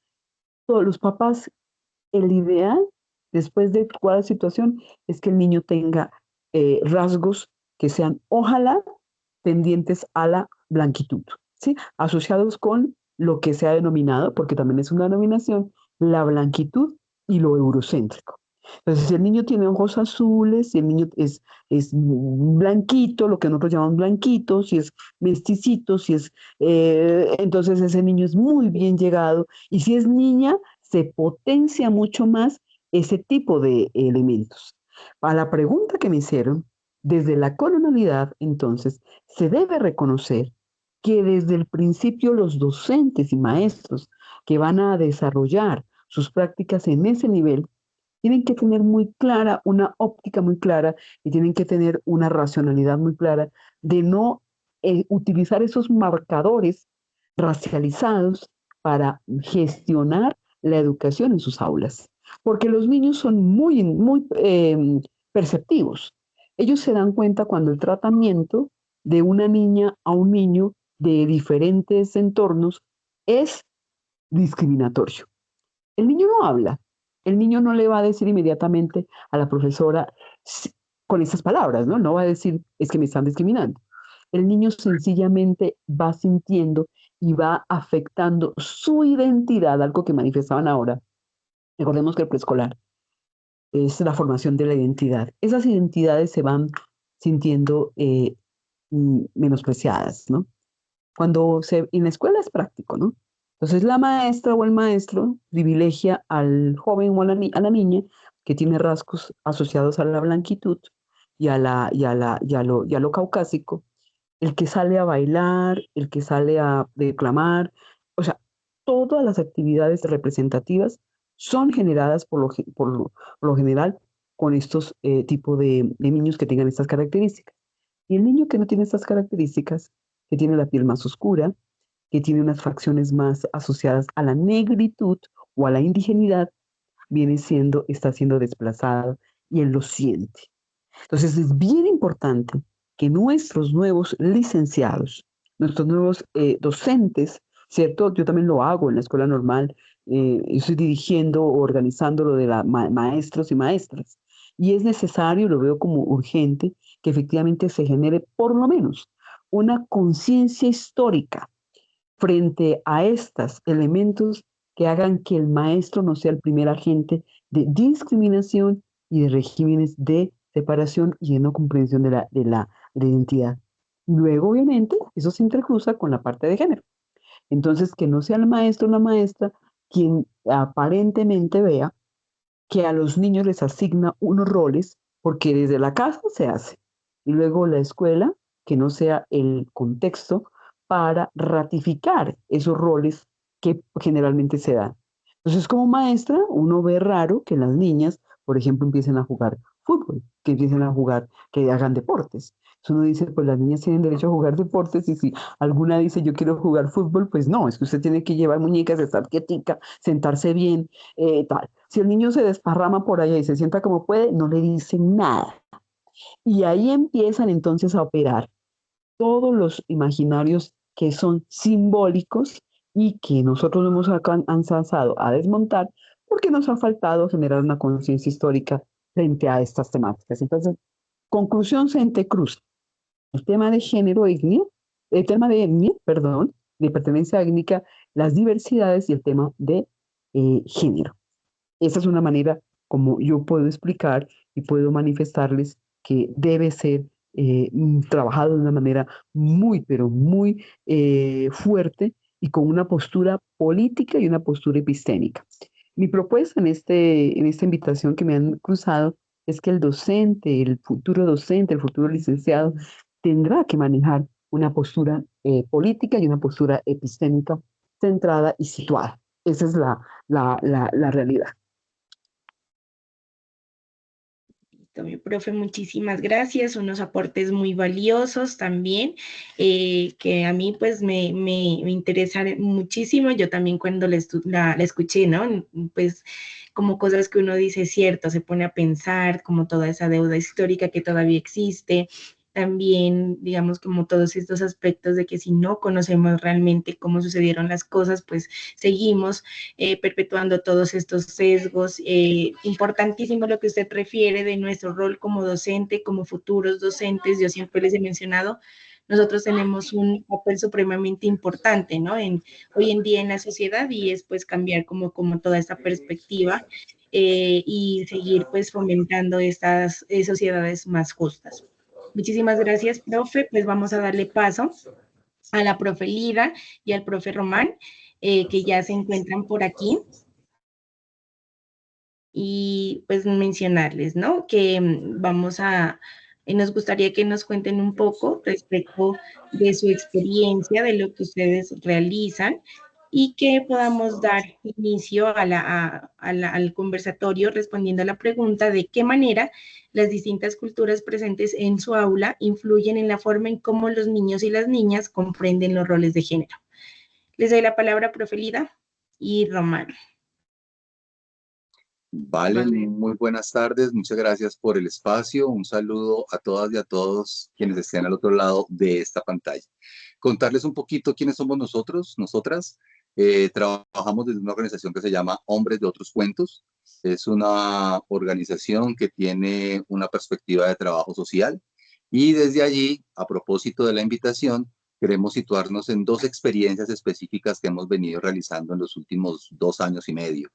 Speaker 5: todos los papás, el ideal después de cuál situación es que el niño tenga rasgos que sean, ojalá, tendientes a la blanquitud, ¿sí? Asociados con lo que se ha denominado, porque también es una denominación, la blanquitud y lo eurocéntrico. Entonces, si el niño tiene ojos azules, si el niño es blanquito, lo que nosotros llamamos blanquito, si es mesticito, si es, entonces ese niño es muy bien llegado, y si es niña, se potencia mucho más ese tipo de elementos. A la pregunta que me hicieron, desde la colonialidad, entonces, se debe reconocer que desde el principio los docentes y maestros que van a desarrollar sus prácticas en ese nivel tienen que tener muy clara, una óptica muy clara y tienen que tener una racionalidad muy clara de no utilizar esos marcadores racializados para gestionar la educación en sus aulas. Porque los niños son muy perceptivos. Ellos se dan cuenta cuando el tratamiento de una niña a un niño de diferentes entornos es discriminatorio. El niño no habla, el niño no le va a decir inmediatamente a la profesora con esas palabras, ¿no? No va a decir, es que me están discriminando. El niño sencillamente va sintiendo y va afectando su identidad, algo que manifestaban ahora. Recordemos que el preescolar es la formación de la identidad. Esas identidades se van sintiendo menospreciadas, ¿no? En la escuela es práctico, ¿no? Entonces la maestra o el maestro privilegia al joven o a la niña que tiene rasgos asociados a la blanquitud y a lo caucásico, el que sale a bailar, el que sale a declamar, o sea, todas las actividades representativas son generadas por lo general con estos tipos de niños que tengan estas características. Y el niño que no tiene estas características, que tiene la piel más oscura, que tiene unas facciones más asociadas a la negritud o a la indigenidad, está siendo desplazado y él lo siente. Entonces es bien importante que nuestros nuevos licenciados, nuestros nuevos docentes, ¿cierto? Yo también lo hago en la escuela normal, estoy dirigiendo o organizando lo de maestros y maestras. Y es necesario, lo veo como urgente, que efectivamente se genere por lo menos una conciencia histórica frente a estos elementos que hagan que el maestro no sea el primer agente de discriminación y de regímenes de separación y de no comprensión de la identidad. Luego, obviamente, eso se intercruza con la parte de género. Entonces, que no sea el maestro o la maestra quien aparentemente vea que a los niños les asigna unos roles, porque desde la casa se hace. Y luego la escuela, que no sea el contexto para ratificar esos roles que generalmente se dan. Entonces, como maestra, uno ve raro que las niñas, por ejemplo, empiecen a jugar fútbol, que empiecen a jugar, que hagan deportes. Entonces uno dice, pues las niñas tienen derecho a jugar deportes y si alguna dice yo quiero jugar fútbol, pues no, es que usted tiene que llevar muñecas, estar quietica, sentarse bien, tal. Si el niño se desparrama por allá y se sienta como puede, no le dicen nada. Y ahí empiezan entonces a operar todos los imaginarios que son simbólicos y que nosotros hemos alcanzado a desmontar porque nos ha faltado generar una conciencia histórica frente a estas temáticas. Entonces, conclusión se entrecruza el tema de género étnico, el tema de etnia, perdón, de pertenencia étnica, las diversidades y el tema de género. Esa es una manera como yo puedo explicar y puedo manifestarles que debe ser trabajado de una manera muy, pero muy fuerte y con una postura política y una postura epistémica. Mi propuesta en esta invitación que me han cruzado es que el docente, el futuro licenciado, tendrá que manejar una postura política y una postura epistémica centrada y situada. Esa es la realidad.
Speaker 1: Mi profe, muchísimas gracias, unos aportes muy valiosos también, que a mí pues me interesan muchísimo. Yo también cuando la escuché, ¿no? Pues como cosas que uno dice, cierto, se pone a pensar como toda esa deuda histórica que todavía existe, también, digamos, como todos estos aspectos de que si no conocemos realmente cómo sucedieron las cosas, pues seguimos perpetuando todos estos sesgos. Importantísimo lo que usted refiere de nuestro rol como docente, como futuros docentes. Yo siempre les he mencionado, nosotros tenemos un papel supremamente importante, ¿no? Hoy en día en la sociedad y es pues cambiar como toda esta perspectiva y seguir pues fomentando estas sociedades más justas. Muchísimas gracias, profe. Pues vamos a darle paso a la profe Lida y al profe Román, que ya se encuentran por aquí. Y pues mencionarles, ¿no? Que nos gustaría que nos cuenten un poco respecto de su experiencia, de lo que ustedes realizan y que podamos dar inicio al conversatorio respondiendo a la pregunta de qué manera las distintas culturas presentes en su aula influyen en la forma en cómo los niños y las niñas comprenden los roles de género. Les doy la palabra, profe Lida y Román.
Speaker 6: Vale, muy buenas tardes, muchas gracias por el espacio, un saludo a todas y a todos quienes estén al otro lado de esta pantalla. Contarles un poquito quiénes somos nosotros, nosotras. Trabajamos desde una organización que se llama Hombres de Otros Cuentos. Es una organización que tiene una perspectiva de trabajo social y desde allí, a propósito de la invitación, queremos situarnos en dos experiencias específicas que hemos venido realizando en los últimos 2 años y medio.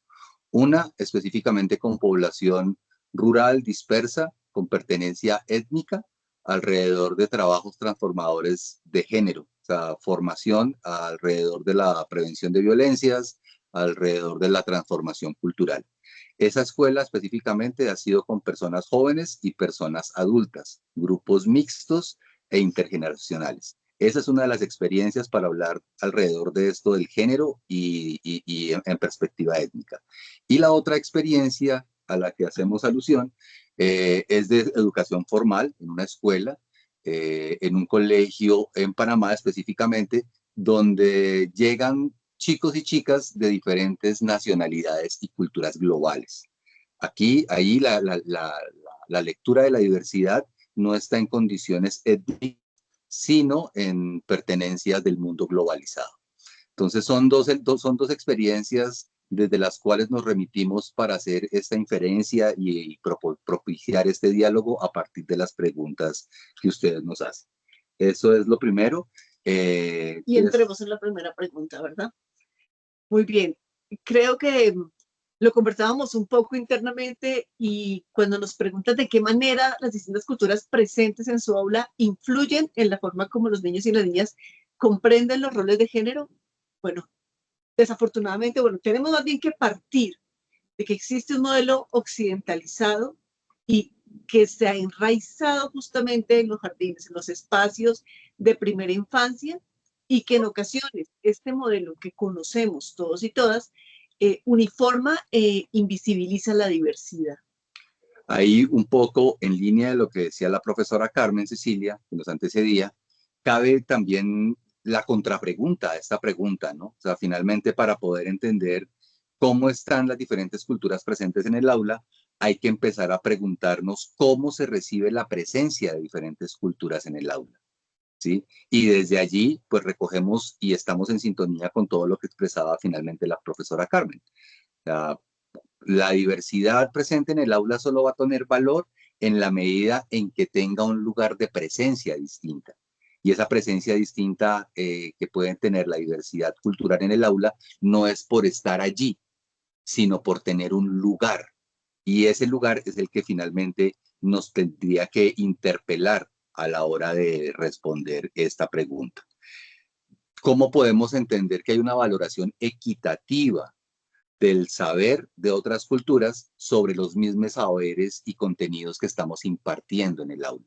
Speaker 6: Una específicamente con población rural dispersa, con pertenencia étnica, alrededor de trabajos transformadores de género, o sea, formación alrededor de la prevención de violencias, alrededor de la transformación cultural. Esa escuela específicamente ha sido con personas jóvenes y personas adultas, grupos mixtos e intergeneracionales. Esa es una de las experiencias para hablar alrededor de esto del género y en perspectiva étnica. Y la otra experiencia a la que hacemos alusión es de educación formal en una escuela, en un colegio en Panamá específicamente, donde llegan chicos y chicas de diferentes nacionalidades y culturas globales. Ahí la La lectura de la diversidad no está en condiciones étnicas, sino en pertenencias del mundo globalizado. Entonces son dos experiencias desde las cuales nos remitimos para hacer esta inferencia y propiciar este diálogo a partir de las preguntas que ustedes nos hacen. Eso es lo primero.
Speaker 7: Y entremos en la primera pregunta, ¿verdad? Muy bien. Creo que lo conversábamos un poco internamente y cuando nos preguntan de qué manera las distintas culturas presentes en su aula influyen en la forma como los niños y las niñas comprenden los roles de género, bueno, desafortunadamente, bueno, tenemos más bien que partir de que existe un modelo occidentalizado y que se ha enraizado justamente en los jardines, en los espacios de primera infancia, y que en ocasiones este modelo que conocemos todos y todas uniforma e invisibiliza la diversidad.
Speaker 6: Ahí un poco en línea de lo que decía la profesora Carmen Cecilia, que nos antecedía, cabe también la contrapregunta a esta pregunta, ¿no? O sea, finalmente para poder entender cómo están las diferentes culturas presentes en el aula, hay que empezar a preguntarnos cómo se recibe la presencia de diferentes culturas en el aula, ¿sí? Y desde allí, pues recogemos y estamos en sintonía con todo lo que expresaba finalmente la profesora Carmen. La diversidad presente en el aula solo va a tener valor en la medida en que tenga un lugar de presencia distinta. Y esa presencia distinta que puede tener la diversidad cultural en el aula no es por estar allí, sino por tener un lugar. Y ese lugar es el que finalmente nos tendría que interpelar a la hora de responder esta pregunta. ¿Cómo podemos entender que hay una valoración equitativa del saber de otras culturas sobre los mismos saberes y contenidos que estamos impartiendo en el aula?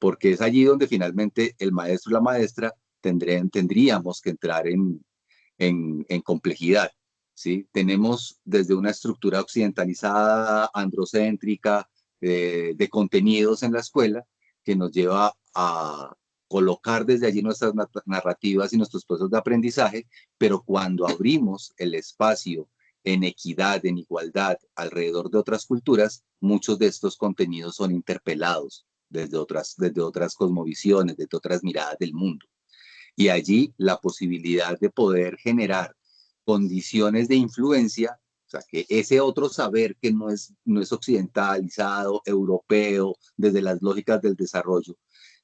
Speaker 6: Porque es allí donde finalmente el maestro y la maestra tendríamos que entrar en complejidad, ¿sí? Tenemos desde una estructura occidentalizada, androcéntrica, de contenidos en la escuela, que nos lleva a colocar desde allí nuestras narrativas y nuestros procesos de aprendizaje, pero cuando abrimos el espacio en equidad, en igualdad, alrededor de otras culturas, muchos de estos contenidos son interpelados desde otras cosmovisiones, desde otras miradas del mundo. Y allí la posibilidad de poder generar condiciones de influencia, o sea, que ese otro saber que no es occidentalizado, europeo, desde las lógicas del desarrollo,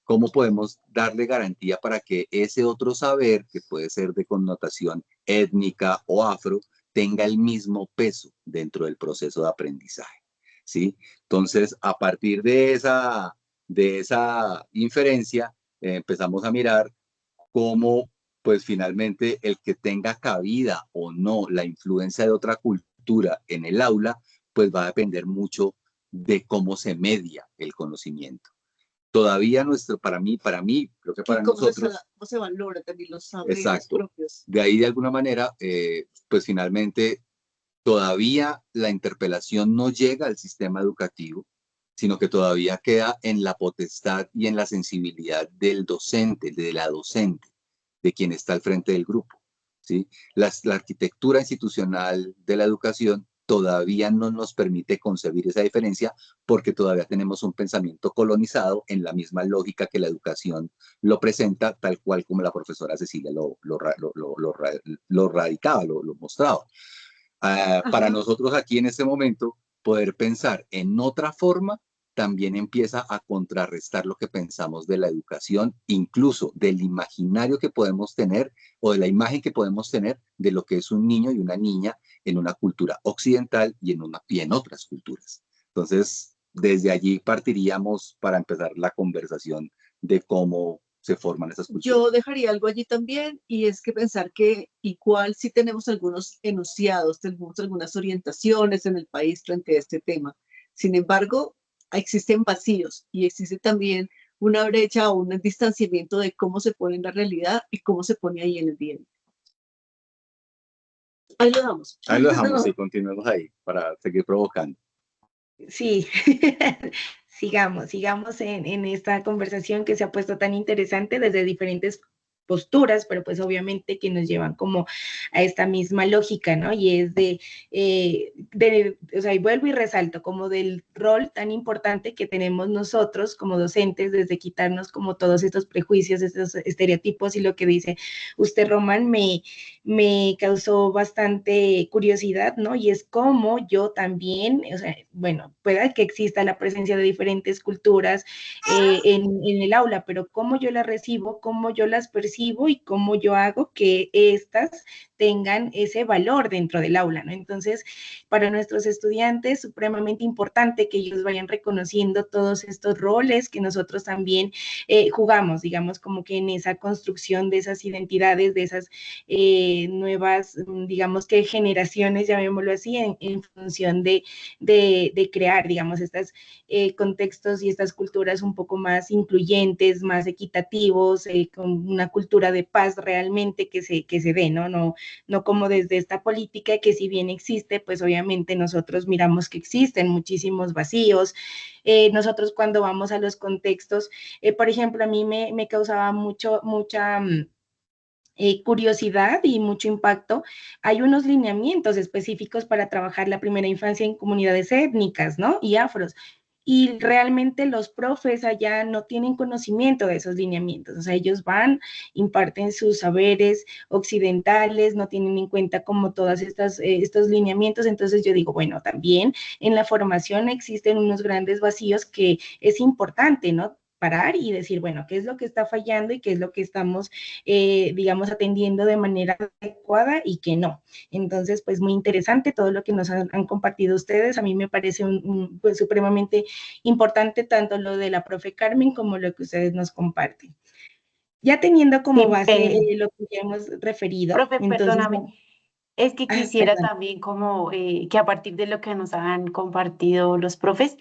Speaker 6: ¿cómo podemos darle garantía para que ese otro saber, que puede ser de connotación étnica o afro, tenga el mismo peso dentro del proceso de aprendizaje? ¿Sí? Entonces, a partir de esa inferencia, empezamos a mirar cómo, pues finalmente, el que tenga cabida o no la influencia de otra cultura en el aula, pues va a depender mucho de cómo se media el conocimiento. Todavía para mí, creo que para nosotros...
Speaker 7: ¿Cómo se valora también los saberes propios?
Speaker 6: De ahí, de alguna manera, pues finalmente, todavía la interpelación no llega al sistema educativo, sino que todavía queda en la potestad y en la sensibilidad del docente, de la docente, de quien está al frente del grupo, ¿sí? La arquitectura institucional de la educación todavía no nos permite concebir esa diferencia porque todavía tenemos un pensamiento colonizado en la misma lógica que la educación lo presenta, tal cual como la profesora Cecilia lo radicaba, lo mostraba. Para nosotros aquí en este momento, poder pensar en otra forma también empieza a contrarrestar lo que pensamos de la educación, incluso del imaginario que podemos tener o de la imagen que podemos tener de lo que es un niño y una niña en una cultura occidental y en otras culturas. Entonces, desde allí partiríamos para empezar la conversación de cómo se forman esas culturas.
Speaker 7: Yo dejaría algo allí también, y es que pensar que igual sí tenemos algunos enunciados, tenemos algunas orientaciones en el país frente a este tema. Sin embargo, existen vacíos y existe también una brecha o un distanciamiento de cómo se pone en la realidad y cómo se pone ahí en el día. Ahí lo damos.
Speaker 6: Ahí lo dejamos, sí, continuemos ahí para seguir provocando.
Speaker 1: Sí, sigamos en esta conversación que se ha puesto tan interesante desde diferentes posturas, pero pues obviamente que nos llevan como a esta misma lógica, ¿no? Y es o sea, y vuelvo y resalto, como del rol tan importante que tenemos nosotros como docentes, desde quitarnos como todos estos prejuicios, estos estereotipos, y lo que dice usted, Román, me causó bastante curiosidad, ¿no? Y es como yo también, o sea, bueno, pueda que exista la presencia de diferentes culturas en el aula, pero cómo yo las recibo, cómo yo las percibo y cómo yo hago que estas tengan ese valor dentro del aula, ¿no? Entonces, para nuestros estudiantes, es supremamente importante que ellos vayan reconociendo todos estos roles que nosotros también jugamos, digamos, como que en esa construcción de esas identidades, de esas nuevas, digamos que generaciones, llamémoslo así, en función de crear, digamos, estos contextos y estas culturas un poco más incluyentes, más equitativos, con una cultura de paz realmente que se dé, ¿no? No como desde esta política que si bien existe, pues obviamente nosotros miramos que existen muchísimos vacíos. Nosotros cuando vamos a los contextos, por ejemplo, a mí me causaba mucha curiosidad y mucho impacto. Hay unos lineamientos específicos para trabajar la primera infancia en comunidades étnicas, ¿no? Y afros. Y realmente los profes allá no tienen conocimiento de esos lineamientos, o sea, ellos van, imparten sus saberes occidentales, no tienen en cuenta como todas estos lineamientos. Entonces yo digo, bueno, también en la formación existen unos grandes vacíos que es importante, ¿no? Parar y decir, bueno, ¿qué es lo que está fallando y qué es lo que estamos, digamos, atendiendo de manera adecuada y qué no? Entonces, pues muy interesante todo lo que nos han compartido ustedes. A mí me parece pues, supremamente importante tanto lo de la profe Carmen como lo que ustedes nos comparten. Ya teniendo como base lo que ya hemos referido.
Speaker 2: Profe,
Speaker 1: Entonces,
Speaker 2: perdóname. Es que quisiera
Speaker 1: perdón.
Speaker 2: también como que a partir de lo que nos han compartido los profes,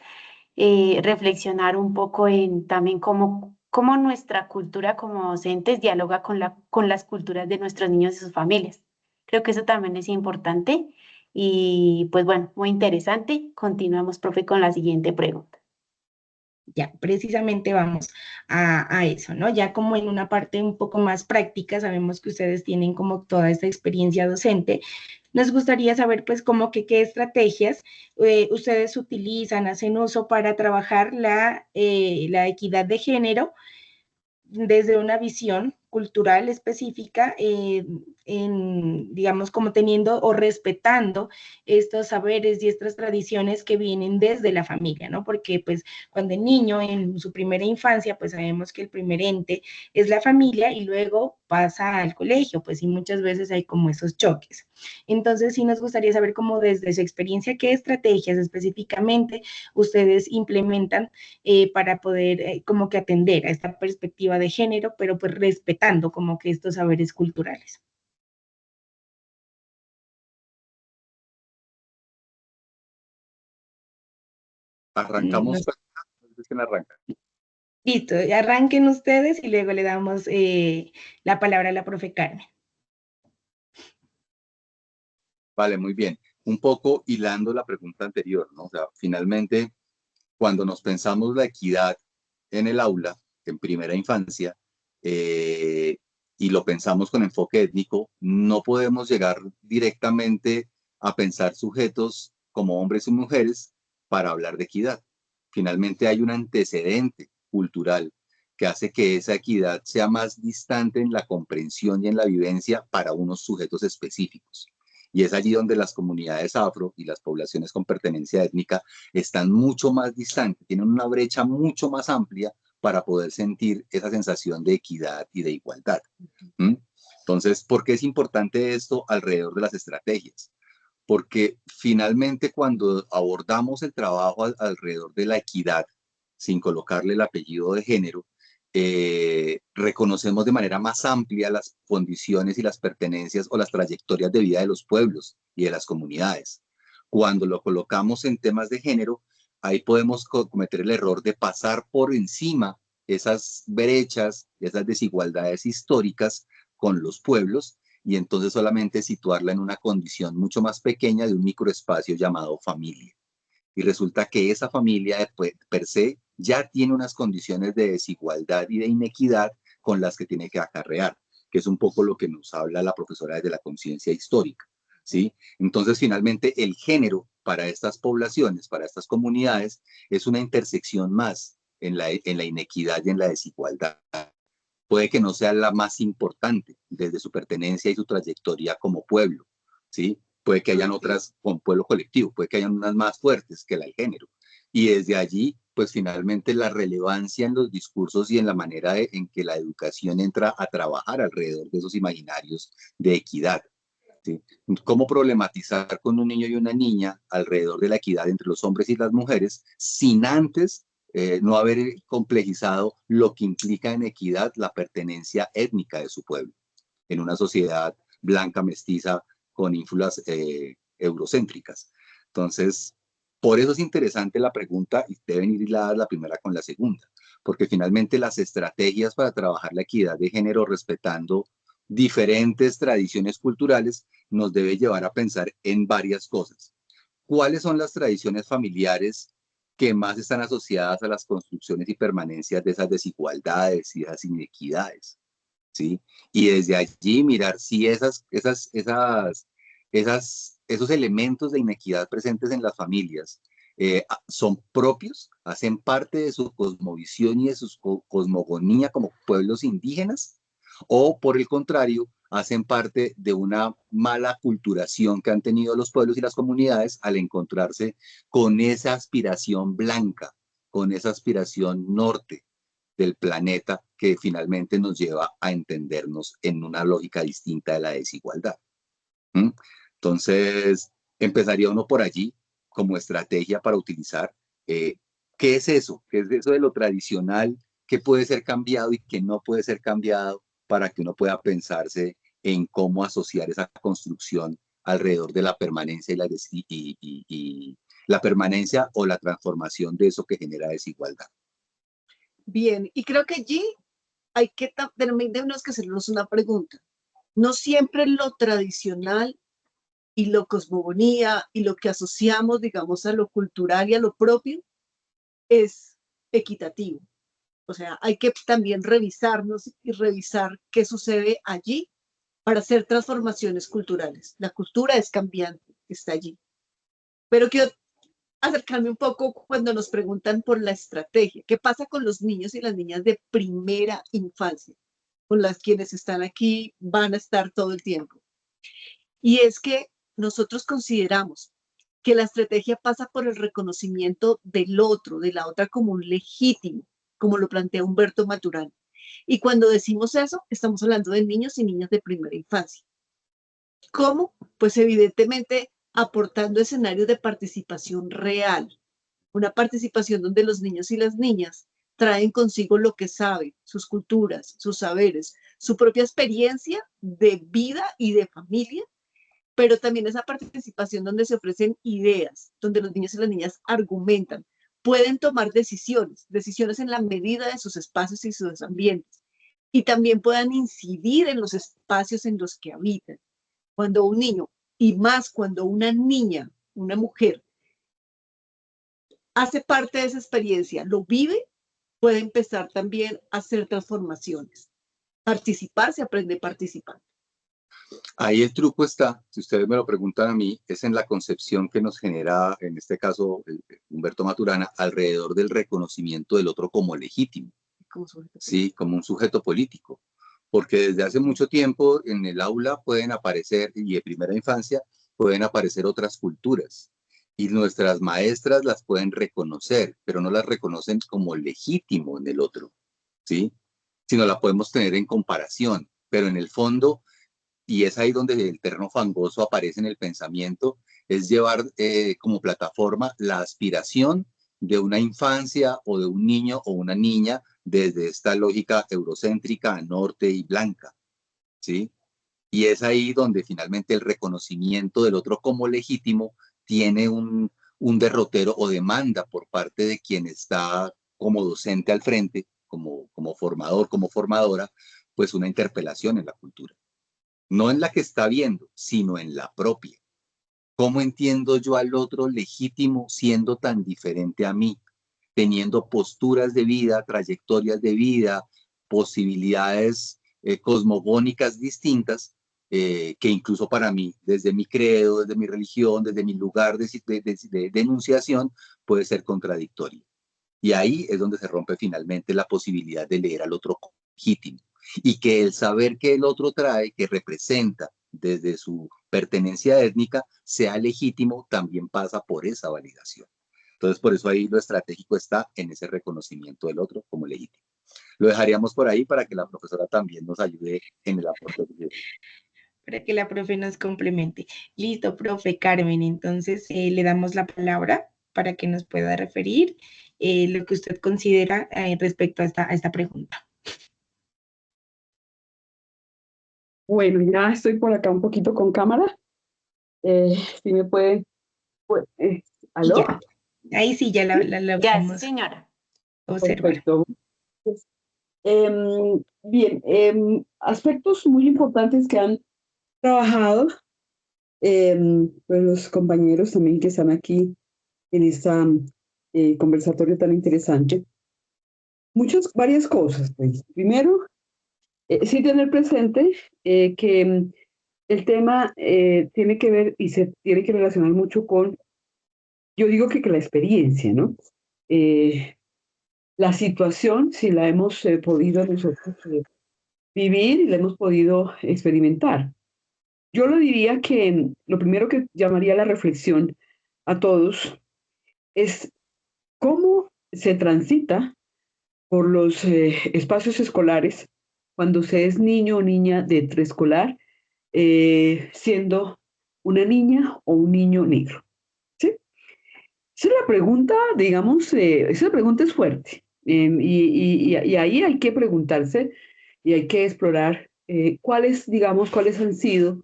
Speaker 2: reflexionar un poco en también cómo nuestra cultura como docentes dialoga con las culturas de nuestros niños y sus familias. Creo que eso también es importante y pues bueno, muy interesante. Continuamos, profe, con la siguiente pregunta.
Speaker 1: Ya, precisamente vamos a eso, ¿no? Ya como en una parte un poco más práctica, sabemos que ustedes tienen como toda esta experiencia docente. Nos gustaría saber, pues, como que qué estrategias ustedes utilizan, hacen uso para trabajar la equidad de género desde una visión cultural específica, digamos, como teniendo o respetando estos saberes y estas tradiciones que vienen desde la familia, ¿no? Porque pues cuando el niño en su primera infancia, pues sabemos que el primer ente es la familia y luego pasa al colegio, pues y muchas veces hay como esos choques. Entonces sí nos gustaría saber cómo desde su experiencia, qué estrategias específicamente ustedes implementan para poder como que atender a esta perspectiva de género, pero pues respetando como que estos saberes culturales.
Speaker 6: Arrancamos, ¿quién arranca?
Speaker 1: Listo, arranquen ustedes y luego le damos la palabra a la profe Carmen.
Speaker 6: Vale, muy bien. Un poco hilando la pregunta anterior, ¿no? O sea, finalmente, cuando nos pensamos la equidad en el aula, en primera infancia, y lo pensamos con enfoque étnico, no podemos llegar directamente a pensar sujetos como hombres y mujeres para hablar de equidad. Finalmente hay un antecedente cultural que hace que esa equidad sea más distante en la comprensión y en la vivencia para unos sujetos específicos. Y es allí donde las comunidades afro y las poblaciones con pertenencia étnica están mucho más distantes, tienen una brecha mucho más amplia para poder sentir esa sensación de equidad y de igualdad. Entonces, ¿por qué es importante esto alrededor de las estrategias? Porque finalmente cuando abordamos el trabajo alrededor de la equidad, sin colocarle el apellido de género, reconocemos de manera más amplia las condiciones y las pertenencias o las trayectorias de vida de los pueblos y de las comunidades. Cuando lo colocamos en temas de género, ahí podemos cometer el error de pasar por encima esas brechas, esas desigualdades históricas con los pueblos y entonces solamente situarla en una condición mucho más pequeña de un microespacio llamado familia. Y resulta que esa familia per se ya tiene unas condiciones de desigualdad y de inequidad con las que tiene que acarrear. que es un poco lo que nos habla la profesora de la conciencia histórica, ¿sí? Entonces, finalmente, el género para estas poblaciones, para estas comunidades, es una intersección más en la inequidad y en la desigualdad. Puede que no sea la más importante desde su pertenencia y su trayectoria como pueblo, ¿sí? Puede que hayan otras con pueblo colectivo, puede que hayan unas más fuertes que la del género. Y desde allí, pues finalmente la relevancia en los discursos y en la manera en que la educación entra a trabajar alrededor de esos imaginarios de equidad, ¿sí? Cómo problematizar con un niño y una niña alrededor de la equidad entre los hombres y las mujeres sin antes no haber complejizado lo que implica en equidad la pertenencia étnica de su pueblo en una sociedad blanca, mestiza, con ínfulas eurocéntricas. Entonces, por eso es interesante la pregunta y deben ir hiladas la primera con la segunda, porque finalmente las estrategias para trabajar la equidad de género respetando diferentes tradiciones culturales nos debe llevar a pensar en varias cosas. ¿Cuáles son las tradiciones familiares que más están asociadas a las construcciones y permanencias de esas desigualdades y esas inequidades? ¿Sí? Y desde allí mirar si esos elementos de inequidad presentes en las familias son propios, hacen parte de su cosmovisión y de su cosmogonía como pueblos indígenas, o por el contrario, hacen parte de una mala culturación que han tenido los pueblos y las comunidades al encontrarse con esa aspiración blanca, con esa aspiración norte del planeta que finalmente nos lleva a entendernos en una lógica distinta de la desigualdad. ¿Mm? Entonces, empezaría uno por allí como estrategia para utilizar ¿qué es eso? ¿Qué es eso de lo tradicional? ¿Qué puede ser cambiado y qué no puede ser cambiado para que uno pueda pensarse en cómo asociar esa construcción alrededor de la permanencia y la permanencia o la transformación de eso que genera desigualdad?
Speaker 7: Bien, y creo que allí hay que tenemos que hacernos una pregunta. No siempre lo tradicional y lo cosmogonía y lo que asociamos, digamos, a lo cultural y a lo propio es equitativo. O sea, hay que también revisarnos y revisar qué sucede allí para hacer transformaciones culturales. La cultura es cambiante, está allí. Pero quiero acercarme un poco cuando nos preguntan por la estrategia. ¿Qué pasa con los niños y las niñas de primera infancia? Con las quienes están aquí van a estar todo el tiempo. Y es que nosotros consideramos que la estrategia pasa por el reconocimiento del otro, de la otra como un legítimo, como lo plantea Humberto Maturana. Y cuando decimos eso, estamos hablando de niños y niñas de primera infancia. ¿Cómo? Pues evidentemente aportando escenarios de participación real, una participación donde los niños y las niñas traen consigo lo que saben, sus culturas, sus saberes, su propia experiencia de vida y de familia, pero también esa participación donde se ofrecen ideas, donde los niños y las niñas argumentan, pueden tomar decisiones en la medida de sus espacios y sus ambientes, y también puedan incidir en los espacios en los que habitan. Cuando un niño, y más cuando una niña, una mujer, hace parte de esa experiencia, lo vive, puede empezar también a hacer transformaciones. Participar se aprende participando.
Speaker 6: Ahí el truco está, si ustedes me lo preguntan a mí, es en la concepción que nos genera, en este caso, Humberto Maturana, alrededor del reconocimiento del otro como legítimo, sí, como un sujeto político. Porque desde hace mucho tiempo en el aula pueden aparecer, y de primera infancia, pueden aparecer otras culturas. Y nuestras maestras las pueden reconocer, pero no las reconocen como legítimo en el otro, ¿sí? Sino la podemos tener en comparación. Pero en el fondo, y es ahí donde el terreno fangoso aparece en el pensamiento, es llevar como plataforma la aspiración de una infancia o de un niño o una niña desde esta lógica eurocéntrica, norte y blanca, ¿sí? Y es ahí donde finalmente el reconocimiento del otro como legítimo tiene un derrotero o demanda por parte de quien está como docente al frente, como formador, como formadora, pues una interpelación en la cultura. No en la que está viendo, sino en la propia. ¿Cómo entiendo yo al otro legítimo siendo tan diferente a mí, teniendo posturas de vida, trayectorias de vida, posibilidades cosmogónicas distintas, que incluso para mí, desde mi credo, desde mi religión, desde mi lugar de enunciación, puede ser contradictorio. Y ahí es donde se rompe finalmente la posibilidad de leer al otro legítimo. Y que el saber que el otro trae, que representa desde su pertenencia étnica, sea legítimo, también pasa por esa validación. Entonces, por eso ahí lo estratégico está en ese reconocimiento del otro como legítimo. Lo dejaríamos por ahí para que la profesora también nos ayude en el aporte.
Speaker 1: Para que la profe nos complemente. Listo, profe Carmen, entonces le damos la palabra para que nos pueda referir lo que usted considera respecto a esta pregunta.
Speaker 5: Bueno, ya estoy por acá un poquito con cámara. Si me puede, ¿aló?
Speaker 1: Ya. Ahí sí, ya la
Speaker 2: Ya,
Speaker 1: podemos
Speaker 2: señora.
Speaker 1: observar.
Speaker 5: Perfecto. Pues, bien, aspectos muy importantes que han trabajado pues los compañeros también que están aquí en esta conversatorio tan interesante. Varias cosas, pues. Primero, sí tener presente que el tema tiene que ver y se tiene que relacionar mucho con, yo digo que la experiencia, ¿no? La situación, si la hemos podido nosotros vivir y la hemos podido experimentar. Yo lo diría que lo primero que llamaría la reflexión a todos es cómo se transita por los espacios escolares cuando se es niño o niña de preescolar, siendo una niña o un niño negro. ¿Sí? Esa es la pregunta, digamos, esa pregunta es fuerte. Y ahí hay que preguntarse y hay que explorar cuáles han sido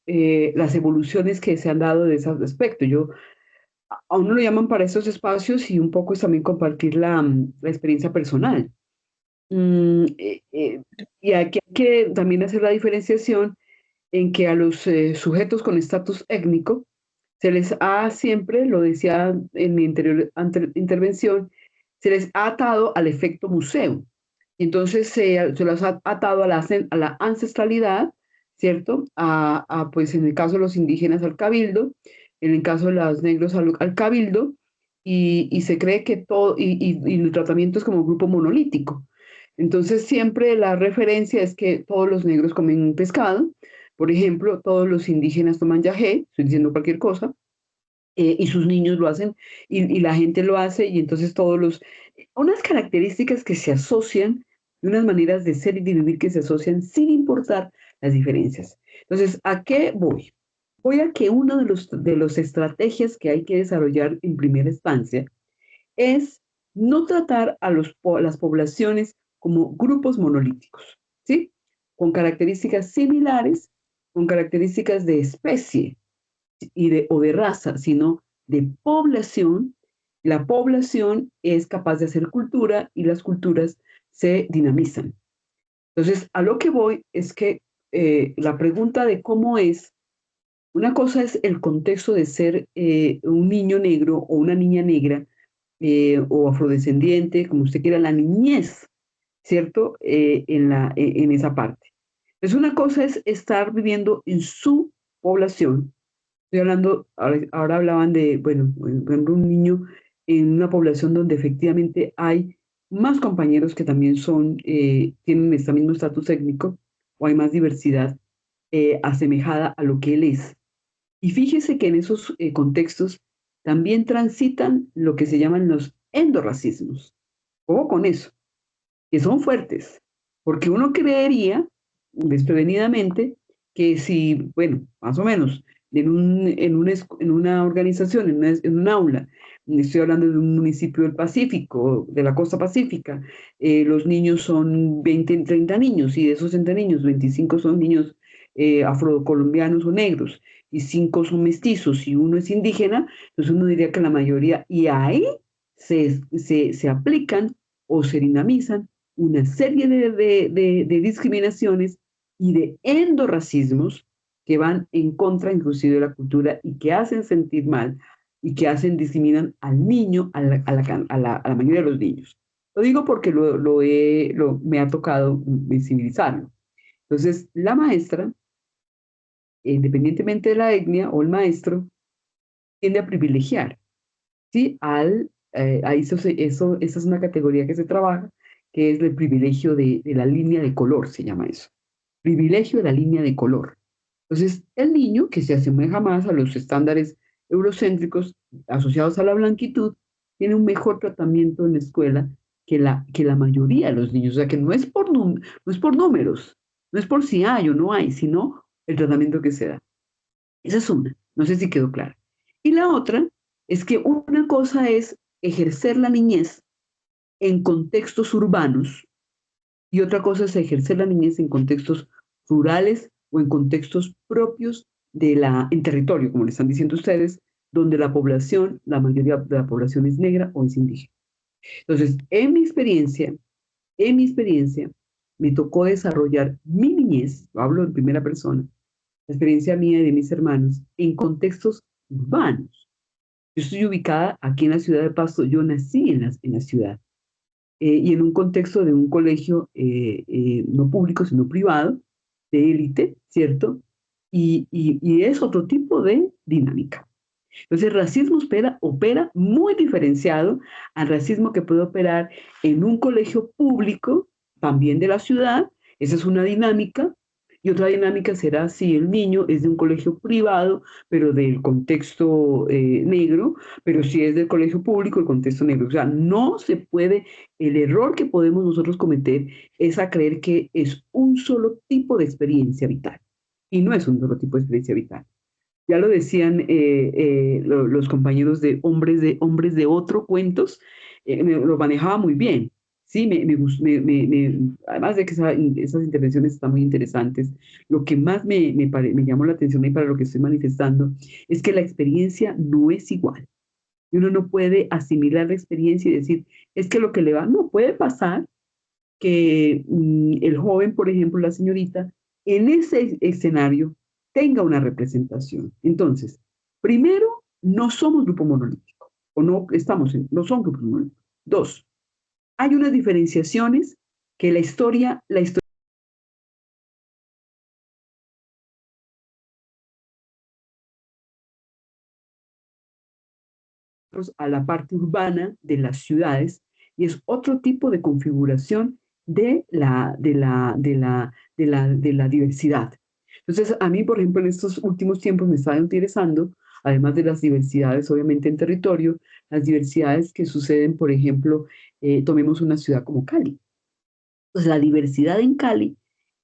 Speaker 5: las evoluciones que se han dado de ese aspecto. A uno lo llaman para estos espacios y un poco es también compartir la experiencia personal. Y aquí hay que también hacer la diferenciación en que a los sujetos con estatus étnico se les ha siempre, lo decía en mi intervención, se les ha atado al efecto museo. Entonces se los ha atado a la ancestralidad, ¿cierto? Pues en el caso de los indígenas al cabildo, en el caso de los negros al cabildo, y se cree que todo, y el tratamiento es como grupo monolítico. Entonces siempre la referencia es que todos los negros comen pescado, por ejemplo, todos los indígenas toman yagé, estoy diciendo cualquier cosa, y sus niños lo hacen, y la gente lo hace, y entonces unas características que se asocian, unas maneras de ser y de vivir que se asocian sin importar las diferencias. Entonces, ¿a qué voy? Voy a que una de las estrategias que hay que desarrollar en primera instancia es no tratar a las poblaciones como grupos monolíticos, ¿sí? Con características similares, con características de especie o de raza, sino de población. La población es capaz de hacer cultura y las culturas se dinamizan. Entonces, a lo que voy es que la pregunta de cómo es, una cosa es el contexto de ser un niño negro o una niña negra, o afrodescendiente, como usted quiera, la niñez, ¿cierto? En esa parte. Entonces, una cosa es estar viviendo en su población. Estoy hablando, ahora hablaban de, bueno, un niño en una población donde efectivamente hay más compañeros que también tienen este mismo estatus étnico, o hay más diversidad asemejada a lo que él es. Y fíjese que en esos contextos también transitan lo que se llaman los endorracismos. Ojo con eso, que son fuertes, porque uno creería desprevenidamente que si, bueno, más o menos, en una organización, en un aula, estoy hablando de un municipio del Pacífico, de la costa pacífica, los niños son 20, 30 niños, y de esos 30 niños, 25 son niños afrocolombianos o negros, y 5 son mestizos, y uno es indígena, entonces uno diría que la mayoría, y ahí se aplican o se dinamizan una serie de discriminaciones y de endorracismos que van en contra inclusive de la cultura y que hacen sentir mal y que discriminan al niño, a la mayoría de los niños. Lo digo porque me ha tocado visibilizarlo. Entonces, la maestra, independientemente de la etnia o el maestro, tiende a privilegiar, ¿sí? Esa es una categoría que se trabaja, que es el privilegio de la línea de color, se llama eso. Privilegio de la línea de color. Entonces, el niño, que se asemeja más a los estándares eurocéntricos asociados a la blanquitud, tiene un mejor tratamiento en la escuela que la mayoría de los niños. O sea, que no es por números, no es por si hay o no hay, sino el tratamiento que se da. Esa es una. No sé si quedó clara. Y la otra es que una cosa es ejercer la niñez en contextos urbanos y otra cosa es ejercer la niñez en contextos rurales o en contextos propios en territorio, como le están diciendo ustedes, donde la mayoría de la población es negra o es indígena. Entonces, en mi experiencia, me tocó desarrollar mi niñez, hablo en primera persona, la experiencia mía y de mis hermanos, en contextos urbanos. Yo estoy ubicada aquí en la ciudad de Pasto, yo nací en la ciudad, y en un contexto de un colegio no público, sino privado, de élite, ¿cierto? Y es otro tipo de dinámica. Entonces, el racismo opera muy diferenciado al racismo que puede operar en un colegio público, también de la ciudad. Esa es una dinámica. Y otra dinámica será si el niño es de un colegio privado, pero del contexto negro, pero si es del colegio público, el contexto negro. O sea, no se puede, el error que podemos nosotros cometer es a creer que es un solo tipo de experiencia vital. Y no es un solo tipo de experiencia vital. Ya lo decían los compañeros de Hombres de Otro cuentos, lo manejaba muy bien. Sí, además de que esas intervenciones están muy interesantes, lo que más me llamó la atención y para lo que estoy manifestando es que la experiencia no es igual. Y uno no puede asimilar la experiencia y decir, es que lo que le va, no puede pasar que el joven, por ejemplo, la señorita, en ese escenario tenga una representación. Entonces, primero, no somos grupo monolítico, o no son grupos monolíticos. Dos, hay unas diferenciaciones que la historia a la parte urbana de las ciudades y es otro tipo de configuración de la diversidad. Entonces, a mí, por ejemplo, en estos últimos tiempos me estaba interesando, además de las diversidades, obviamente, en territorio, las diversidades que suceden, por ejemplo, tomemos una ciudad como Cali. Pues la diversidad en Cali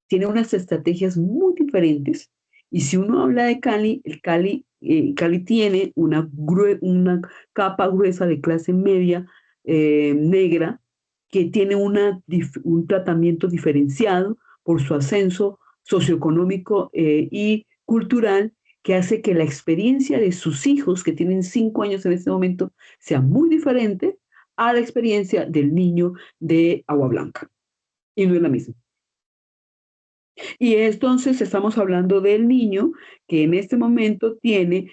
Speaker 5: tiene unas estrategias muy diferentes. Y si uno habla de Cali, Cali tiene una capa gruesa de clase media negra que tiene un tratamiento diferenciado por su ascenso socioeconómico y cultural que hace que la experiencia de sus hijos, que tienen 5 años en este momento, sea muy diferente a la experiencia del niño de Agua Blanca. Y no es la misma. Y entonces estamos hablando del niño que en este momento vive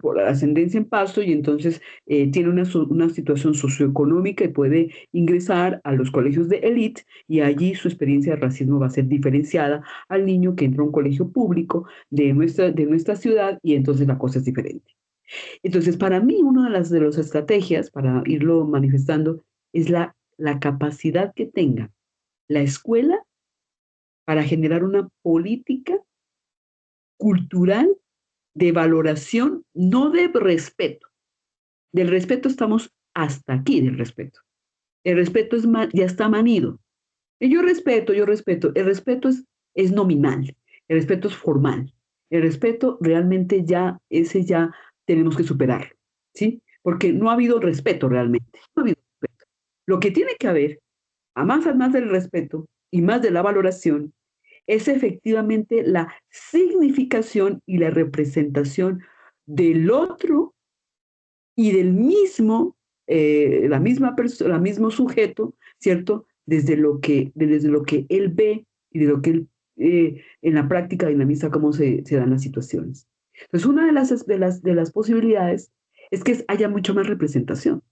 Speaker 5: por ascendencia en Pasto y entonces tiene una situación socioeconómica y puede ingresar a los colegios de élite y allí su experiencia de racismo va a ser diferenciada al niño que entra a un colegio público de nuestra ciudad y entonces la cosa es diferente. Entonces, para mí, una de las estrategias para irlo manifestando es la capacidad que tenga la escuela para generar una política cultural de valoración, no de respeto. Del respeto estamos hasta aquí del respeto. El respeto ya está manido. Y yo respeto. El respeto es nominal. El respeto es formal. El respeto realmente ya tenemos que superar, ¿sí? Porque no ha habido respeto realmente. No ha habido respeto. Lo que tiene que haber, además del respeto y más de la valoración, es efectivamente la significación y la representación del otro y del mismo, mismo sujeto, ¿cierto? Desde lo que él ve y de lo que él en la práctica dinamiza cómo se dan las situaciones. Entonces, una de las posibilidades es que haya mucha más representación.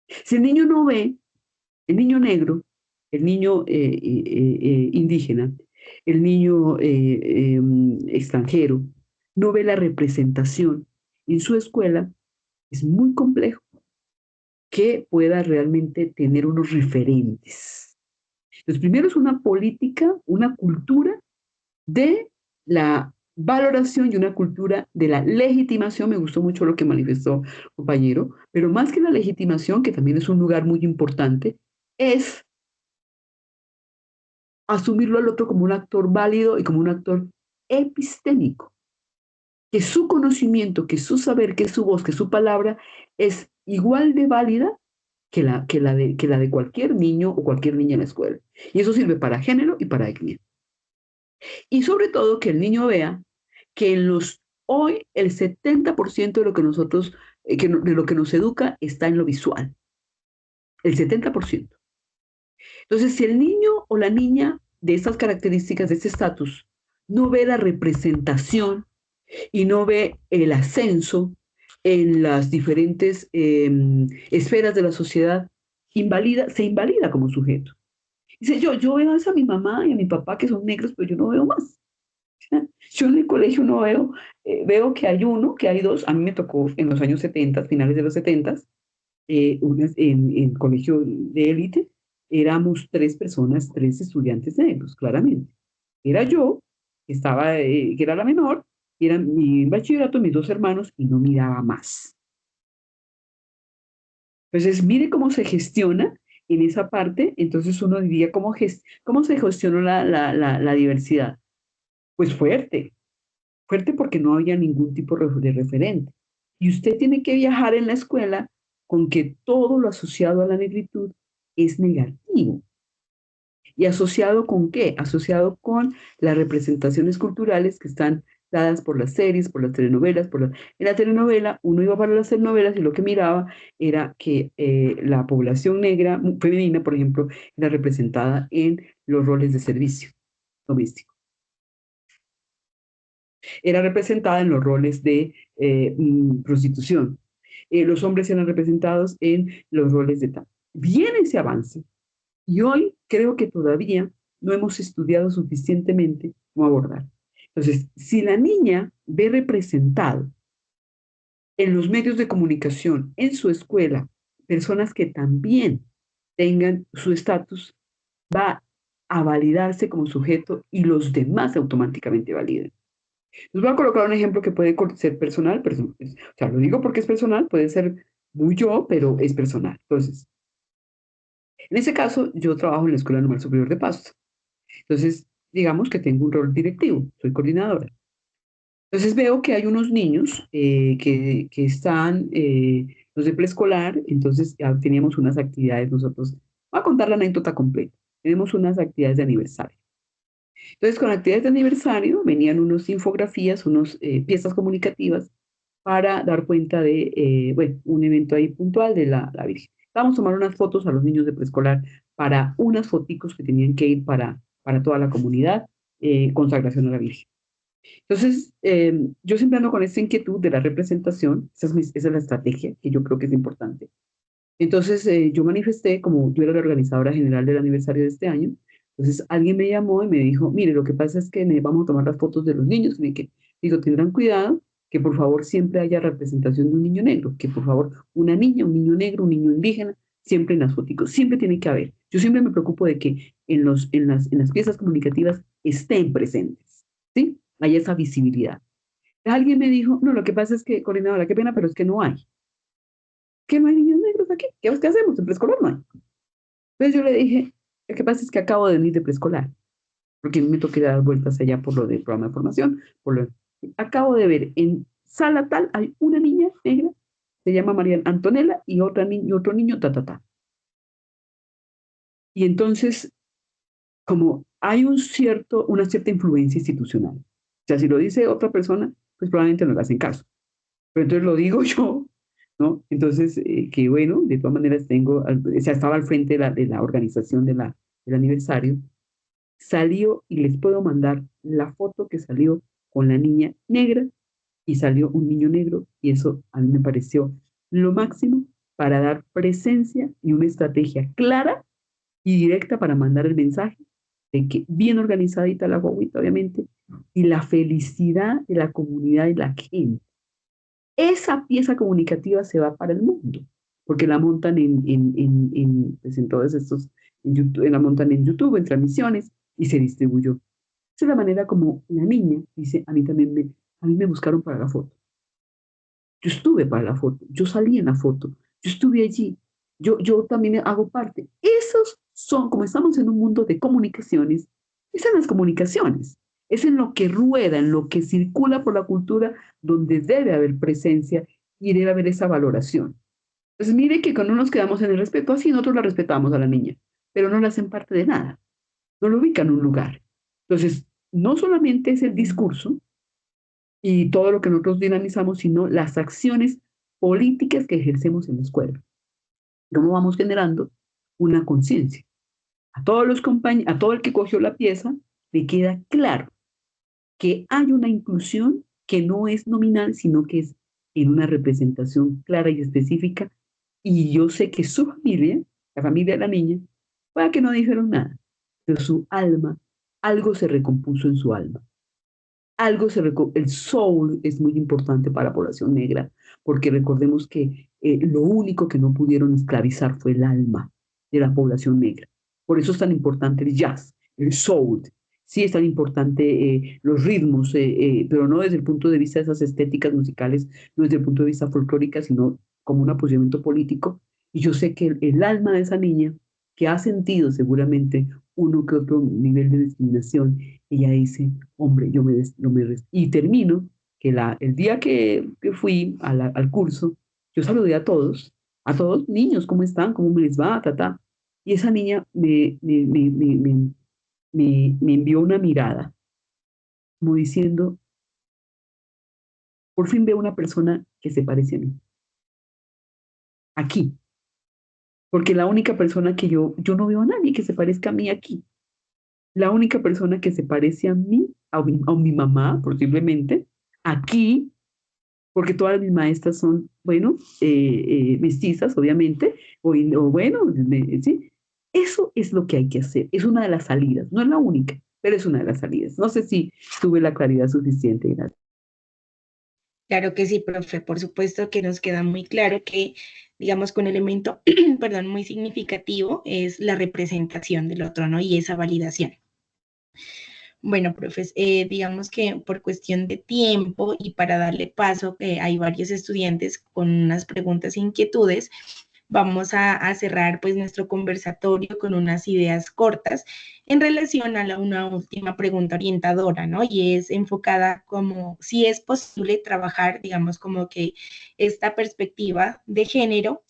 Speaker 5: Si el niño no ve, el niño negro el niño indígena, el niño extranjero, no ve la representación en su escuela, es muy complejo que pueda realmente tener unos referentes. Entonces, primero es una política, una cultura de la valoración y una cultura de la legitimación. Me gustó mucho lo que manifestó el compañero, pero más que la legitimación, que también es un lugar muy importante, es asumirlo al otro como un actor válido y como un actor epistémico, que su conocimiento, que su saber, que su voz, que su palabra es igual de válida que la de cualquier niño o cualquier niña en la escuela. Y eso sirve para género y para etnia. Y sobre todo que el niño vea que hoy el 70% de lo que nosotros, de lo que nos educa está en lo visual. El 70%. Entonces, si el niño o la niña de estas características, de este estatus, no ve la representación y no ve el ascenso en las diferentes esferas de la sociedad, se invalida como sujeto. Dice, yo veo a mi mamá y a mi papá que son negros, pero yo no veo más. Yo en el colegio no veo que hay uno, que hay dos. A mí me tocó en los años 70, finales de los 70, en colegio de élite, éramos tres personas, tres estudiantes negros, claramente. Era yo, que era la menor, era mi bachillerato, mis dos hermanos, y no miraba más. Entonces, mire cómo se gestiona en esa parte. Entonces uno diría, ¿cómo se gestionó la diversidad? Pues fuerte porque no había ningún tipo de referente. Y usted tiene que viajar en la escuela con que todo lo asociado a la negritud es negativo. ¿Y asociado con qué? Asociado con las representaciones culturales que están dadas por las series, por las telenovelas. En la telenovela, uno iba para las telenovelas y lo que miraba era que la población negra, femenina, por ejemplo, era representada en los roles de servicio doméstico. Era representada en los roles de prostitución. Los hombres eran representados en los roles de tal. Viene ese avance y hoy creo que todavía no hemos estudiado suficientemente cómo abordar. Entonces, si la niña ve representado en los medios de comunicación, en su escuela, personas que también tengan su estatus, va a validarse como sujeto y los demás automáticamente validan. Les voy a colocar un ejemplo que puede ser personal, o sea, lo digo porque es personal, puede ser muy yo, pero es personal. Entonces, en ese caso, yo trabajo en la Escuela Normal Superior de Pasto. Entonces, digamos que tengo un rol directivo, soy coordinadora. Entonces veo que hay unos niños que están, los de preescolar, entonces ya teníamos unas actividades nosotros, voy a contar la anécdota completa, tenemos unas actividades de aniversario. Entonces, con actividades de aniversario venían unas infografías, unas piezas comunicativas para dar cuenta de, bueno, un evento ahí puntual de la Virgen. Vamos a tomar unas fotos a los niños de preescolar para unas foticos que tenían que ir para toda la comunidad, consagración a la Virgen. Entonces, yo siempre ando con esta inquietud de la representación, esa es la estrategia que yo creo que es importante. Entonces, yo manifesté, como yo era la organizadora general del aniversario de este año, entonces alguien me llamó y me dijo, mire, lo que pasa es que vamos a tomar las fotos de los niños, digo, tendrán cuidado, que por favor siempre haya representación de un niño negro, que por favor una niña, un niño negro, un niño indígena, siempre en las fotos, siempre tiene que haber. Yo siempre me preocupo de que en las piezas comunicativas estén presentes, ¿sí? Haya esa visibilidad. Alguien me dijo, no, lo que pasa es que, coordinadora, qué pena, pero es que no hay. ¿Que no hay niños negros aquí? ¿Qué hacemos? En preescolar no hay. Entonces yo le dije, lo que pasa es que acabo de venir de preescolar, porque me toqué dar vueltas allá por lo del programa de formación. Acabo de ver, en sala tal hay una niña negra, se llama María Antonella, y otro niño, ta. Y entonces, como hay una cierta influencia institucional. O sea, si lo dice otra persona, pues probablemente no le hacen caso. Pero entonces lo digo yo, ¿no? Entonces, que bueno, de todas maneras estaba al frente de la organización del aniversario, salió y les puedo mandar la foto que salió con la niña negra y salió un niño negro y eso a mí me pareció lo máximo para dar presencia y una estrategia clara y directa para mandar el mensaje de que bien organizadita la guaguita, obviamente, y la felicidad de la comunidad y la gente. Esa pieza comunicativa se va para el mundo, porque la montan pues en todos estos, en YouTube, la montan en YouTube, en transmisiones, y se distribuyó. Esa es la manera como la niña dice, a mí me buscaron para la foto. Yo estuve para la foto, yo salí en la foto, yo estuve allí, yo también hago parte. Esos son, como estamos en un mundo de comunicaciones, esas son las comunicaciones. Es en lo que rueda, en lo que circula por la cultura, donde debe haber presencia y debe haber esa valoración. Entonces, mire que cuando nos quedamos en el respeto, así nosotros la respetamos a la niña, pero no la hacen parte de nada, no lo ubican en un lugar. Entonces, no solamente es el discurso, y todo lo que nosotros dinamizamos, sino las acciones políticas que ejercemos en la escuela. ¿Cómo vamos generando una conciencia? A todo el que cogió la pieza, le queda claro que hay una inclusión que no es nominal, sino que es en una representación clara y específica. Y yo sé que su familia, la familia de la niña, pueda que no dijeron nada, pero su alma, algo se recompuso en su alma. El soul es muy importante para la población negra, porque recordemos que lo único que no pudieron esclavizar fue el alma de la población negra. Por eso es tan importante el jazz, el soul. Sí es tan importante los ritmos, pero no desde el punto de vista de esas estéticas musicales, no desde el punto de vista folclórica, sino como un apoyamiento político. Y yo sé que el alma de esa niña, que ha sentido seguramente uno que otro nivel de discriminación, ella dice, hombre, y termino que el día que fui al curso, yo saludé a todos niños, ¿cómo están? ¿Cómo me les va? Ta. Y esa niña me envió una mirada, como diciendo, por fin veo una persona que se parece a mí, aquí, porque la única persona que yo no veo a nadie que se parezca a mí aquí. La única persona que se parece a mí, a mi mamá, posiblemente, aquí, porque todas mis maestras son, bueno, mestizas, obviamente, o bueno, ¿sí? Eso es lo que hay que hacer, es una de las salidas, no es la única, pero es una de las salidas. No sé si tuve la claridad suficiente, Ignacio.
Speaker 1: Claro que sí, profe, por supuesto que nos queda muy claro que, digamos, que un elemento, perdón, muy significativo es la representación del otro, ¿no? Y esa validación. Bueno, profes, digamos que por cuestión de tiempo y para darle paso, que hay varios estudiantes con unas preguntas e inquietudes, vamos a cerrar pues nuestro conversatorio con unas ideas cortas en relación a una última pregunta orientadora, ¿no? Y es enfocada como si es posible trabajar, digamos, como que esta perspectiva de género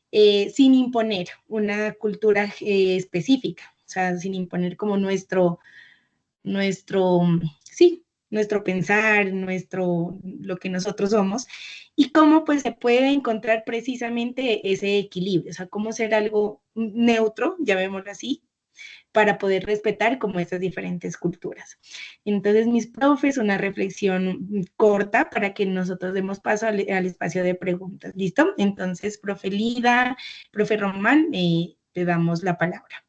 Speaker 1: sin imponer una cultura específica, o sea, sin imponer como nuestro, sí, nuestro pensar, lo que nosotros somos, y cómo pues se puede encontrar precisamente ese equilibrio, o sea, cómo ser algo neutro, llamémoslo así, para poder respetar como esas diferentes culturas. Entonces, mis profes, una reflexión corta para que nosotros demos paso al espacio de preguntas. ¿Listo? Entonces, profe Lida, profe Román, te damos la palabra.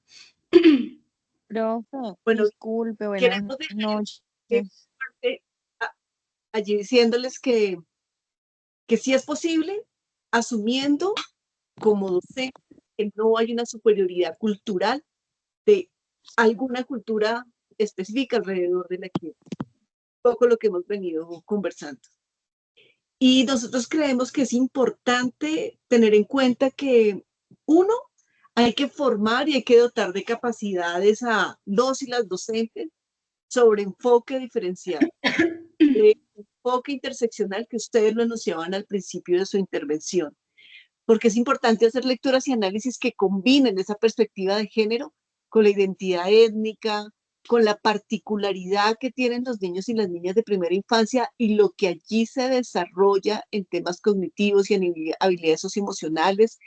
Speaker 8: Profe,
Speaker 7: Bueno,
Speaker 8: disculpe, buenas
Speaker 7: queremos dejar
Speaker 8: noches.
Speaker 7: allí diciéndoles que sí es posible, asumiendo como docente que no hay una superioridad cultural de alguna cultura específica alrededor de la que poco lo que hemos venido conversando. Y nosotros creemos que es importante tener en cuenta que, uno, hay que formar y hay que dotar de capacidades a los y las docentes sobre enfoque diferencial, enfoque interseccional que ustedes lo anunciaban al principio de su intervención, porque es importante hacer lecturas y análisis que combinen esa perspectiva de género con la identidad étnica, con la particularidad que tienen los niños y las niñas de primera infancia y lo que allí se desarrolla en temas cognitivos y en habilidades socioemocionales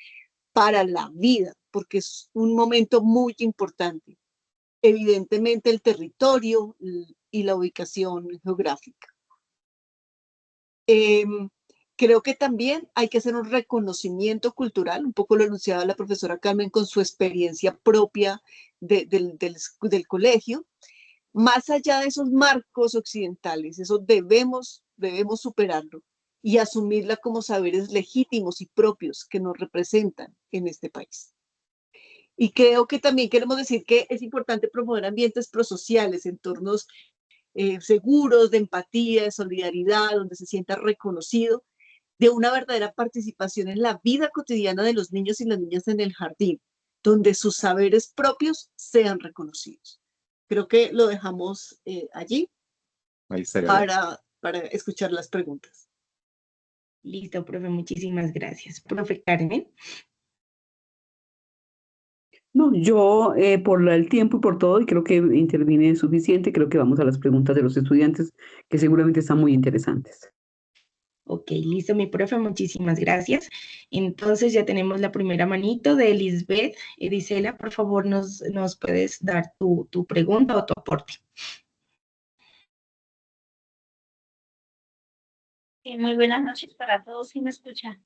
Speaker 7: para la vida, porque es un momento muy importante. Evidentemente el territorio y la ubicación geográfica. Creo que también hay que hacer un reconocimiento cultural, un poco lo anunciaba la profesora Carmen con su experiencia propia del colegio, más allá de esos marcos occidentales, eso debemos superarlo y asumirla como saberes legítimos y propios que nos representan en este país. Y creo que también queremos decir que es importante promover ambientes prosociales, entornos seguros, de empatía, de solidaridad, donde se sienta reconocido, de una verdadera participación en la vida cotidiana de los niños y las niñas en el jardín, donde sus saberes propios sean reconocidos. Creo que lo dejamos allí
Speaker 6: Ahí estaría bien.
Speaker 7: para escuchar las preguntas.
Speaker 1: Listo, profe, muchísimas gracias. Profe Carmen.
Speaker 5: No, yo por el tiempo y por todo, y creo que intervine suficiente, creo que vamos a las preguntas de los estudiantes, que seguramente están muy interesantes.
Speaker 1: Ok, listo, mi profe, muchísimas gracias. Entonces ya tenemos la primera manito de Lisbeth. Edisela, por favor, nos puedes dar tu pregunta o tu aporte.
Speaker 9: Muy buenas noches para todos, ¿sí me escuchan?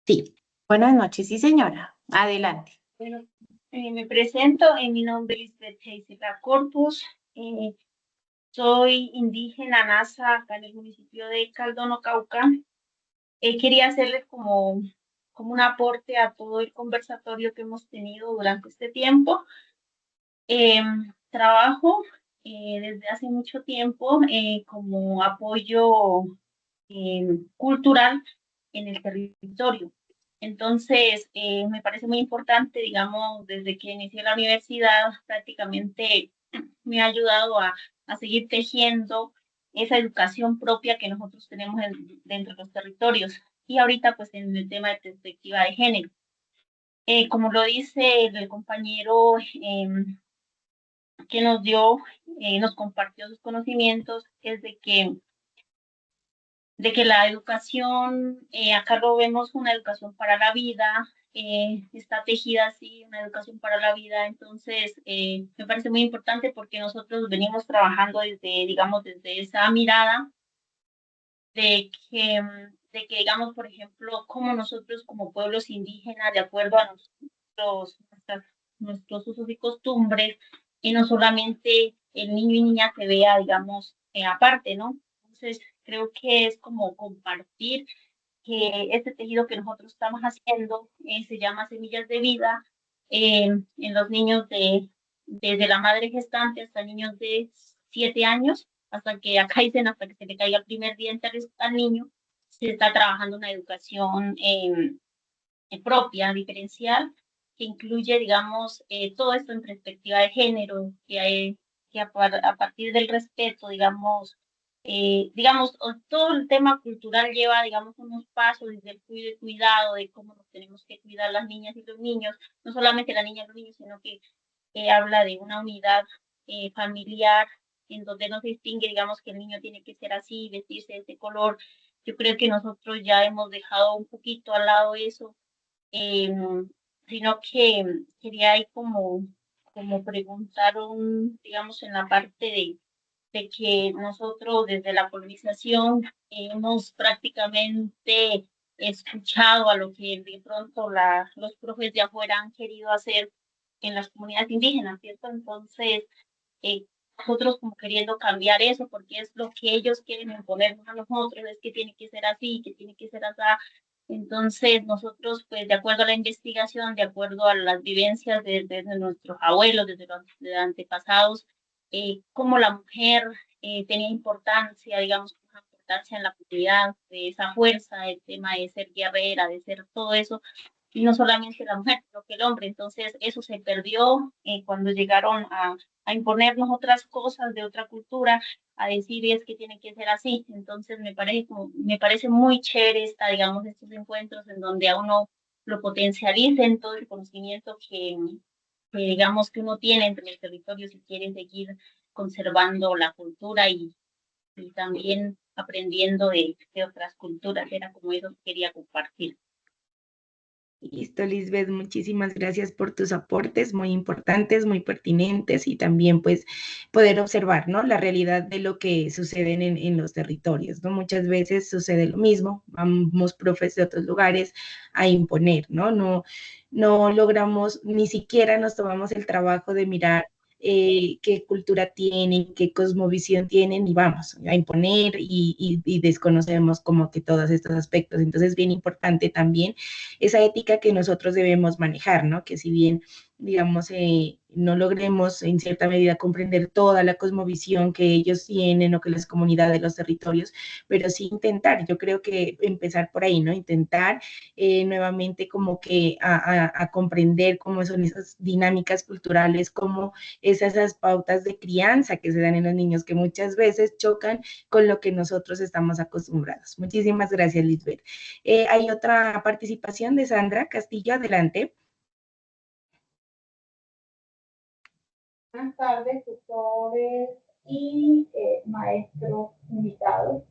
Speaker 1: Sí.
Speaker 2: Buenas noches, sí señora. Adelante.
Speaker 9: Bueno, me presento, mi nombre es Lisbeth Geisela Corpus, soy indígena nasa acá en el municipio de Caldono, Cauca. Quería hacerles como un aporte a todo el conversatorio que hemos tenido durante este tiempo. Trabajo desde hace mucho tiempo como apoyo cultural en el territorio. Entonces, me parece muy importante, digamos, desde que inicié la universidad, prácticamente me ha ayudado a seguir tejiendo esa educación propia que nosotros tenemos dentro de los territorios. Y ahorita, pues, en el tema de perspectiva de género. Como lo dice el compañero que nos compartió sus conocimientos, es de que la educación, acá lo vemos una educación para la vida, está tejida así, una educación para la vida, entonces me parece muy importante porque nosotros venimos trabajando digamos, desde esa mirada de que digamos, por ejemplo, como nosotros como pueblos indígenas, de acuerdo a nuestros usos y costumbres, y no solamente el niño y niña se vea, digamos, aparte, ¿no? Entonces, creo que es como compartir que este tejido que nosotros estamos haciendo se llama Semillas de Vida en los niños desde la madre gestante hasta niños de 7 años, hasta que acá dicen, hasta que se le caiga el primer diente al niño, se está trabajando una educación propia, diferencial, que incluye, digamos, todo esto en perspectiva de género, que a partir del respeto, digamos, todo el tema cultural lleva, digamos, unos pasos desde el cuidado, de cómo nos tenemos que cuidar las niñas y los niños, no solamente las niñas y los niños, sino que habla de una unidad familiar en donde no se distingue, digamos, que el niño tiene que ser así, vestirse de este color. Yo creo que nosotros ya hemos dejado un poquito al lado eso, sino que quería ahí como preguntar digamos, en la parte de que nosotros desde la colonización hemos prácticamente escuchado a lo que de pronto los profes de afuera han querido hacer en las comunidades indígenas, ¿cierto? Entonces, nosotros como queriendo cambiar eso, porque es lo que ellos quieren imponernos a nosotros, es que tiene que ser así, que tiene que ser así. Entonces, nosotros, pues, de acuerdo a la investigación, de acuerdo a las vivencias de nuestros abuelos, desde los antepasados, cómo la mujer tenía importancia, digamos, una importancia en la comunidad, de esa fuerza, el tema de ser guerrera, de ser todo eso, y no solamente la mujer, sino que el hombre. Entonces, eso se perdió cuando llegaron a imponernos otras cosas de otra cultura, a decir es que tiene que ser así. Entonces, me parece muy chévere digamos, estos encuentros en donde a uno lo potencialicen todo el conocimiento que digamos que uno tiene entre los territorios y quiere seguir conservando la cultura y también aprendiendo de otras culturas. Era como eso que quería compartir.
Speaker 1: Listo, Lisbeth, muchísimas gracias por tus aportes, muy importantes, muy pertinentes y también pues poder observar, ¿no? La realidad de lo que sucede en los territorios, ¿no? Muchas veces sucede lo mismo, vamos profes de otros lugares a imponer, ¿no? No logramos, ni siquiera nos tomamos el trabajo de mirar qué cultura tienen, qué cosmovisión tienen y vamos a imponer y desconocemos como que todos estos aspectos. Entonces, bien importante también esa ética que nosotros debemos manejar, ¿no? Que si bien, digamos, no logremos en cierta medida comprender toda la cosmovisión que ellos tienen o que las comunidades de los territorios, pero sí intentar, yo creo que empezar por ahí, ¿no? Intentar nuevamente como que a comprender cómo son esas dinámicas culturales, cómo esas pautas de crianza que se dan en los niños que muchas veces chocan con lo que nosotros estamos acostumbrados. Muchísimas gracias, Lisbeth. Hay otra participación de Sandra Castillo, adelante.
Speaker 10: Buenas tardes, tutores y maestros invitados.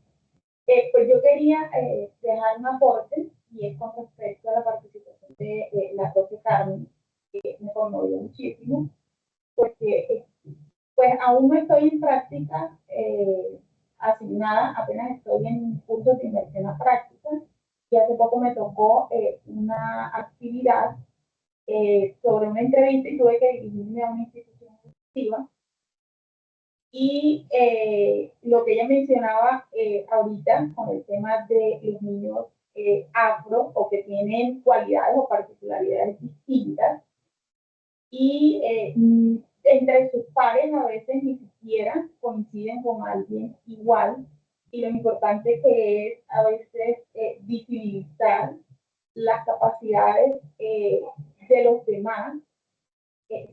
Speaker 10: Pues yo quería dejar un aporte y es con respecto a la participación de la profe Carmen, que me conmovió muchísimo, porque pues aún no estoy en práctica asignada, apenas estoy en cursos de inmersión a práctica y hace poco me tocó una actividad sobre una entrevista y tuve que dirigirme a una institución educativa. Y lo que ella mencionaba ahorita con el tema de los niños afro o que tienen cualidades o particularidades distintas y entre sus pares a veces ni siquiera coinciden con alguien igual y lo importante que es a veces visibilizar las capacidades de los demás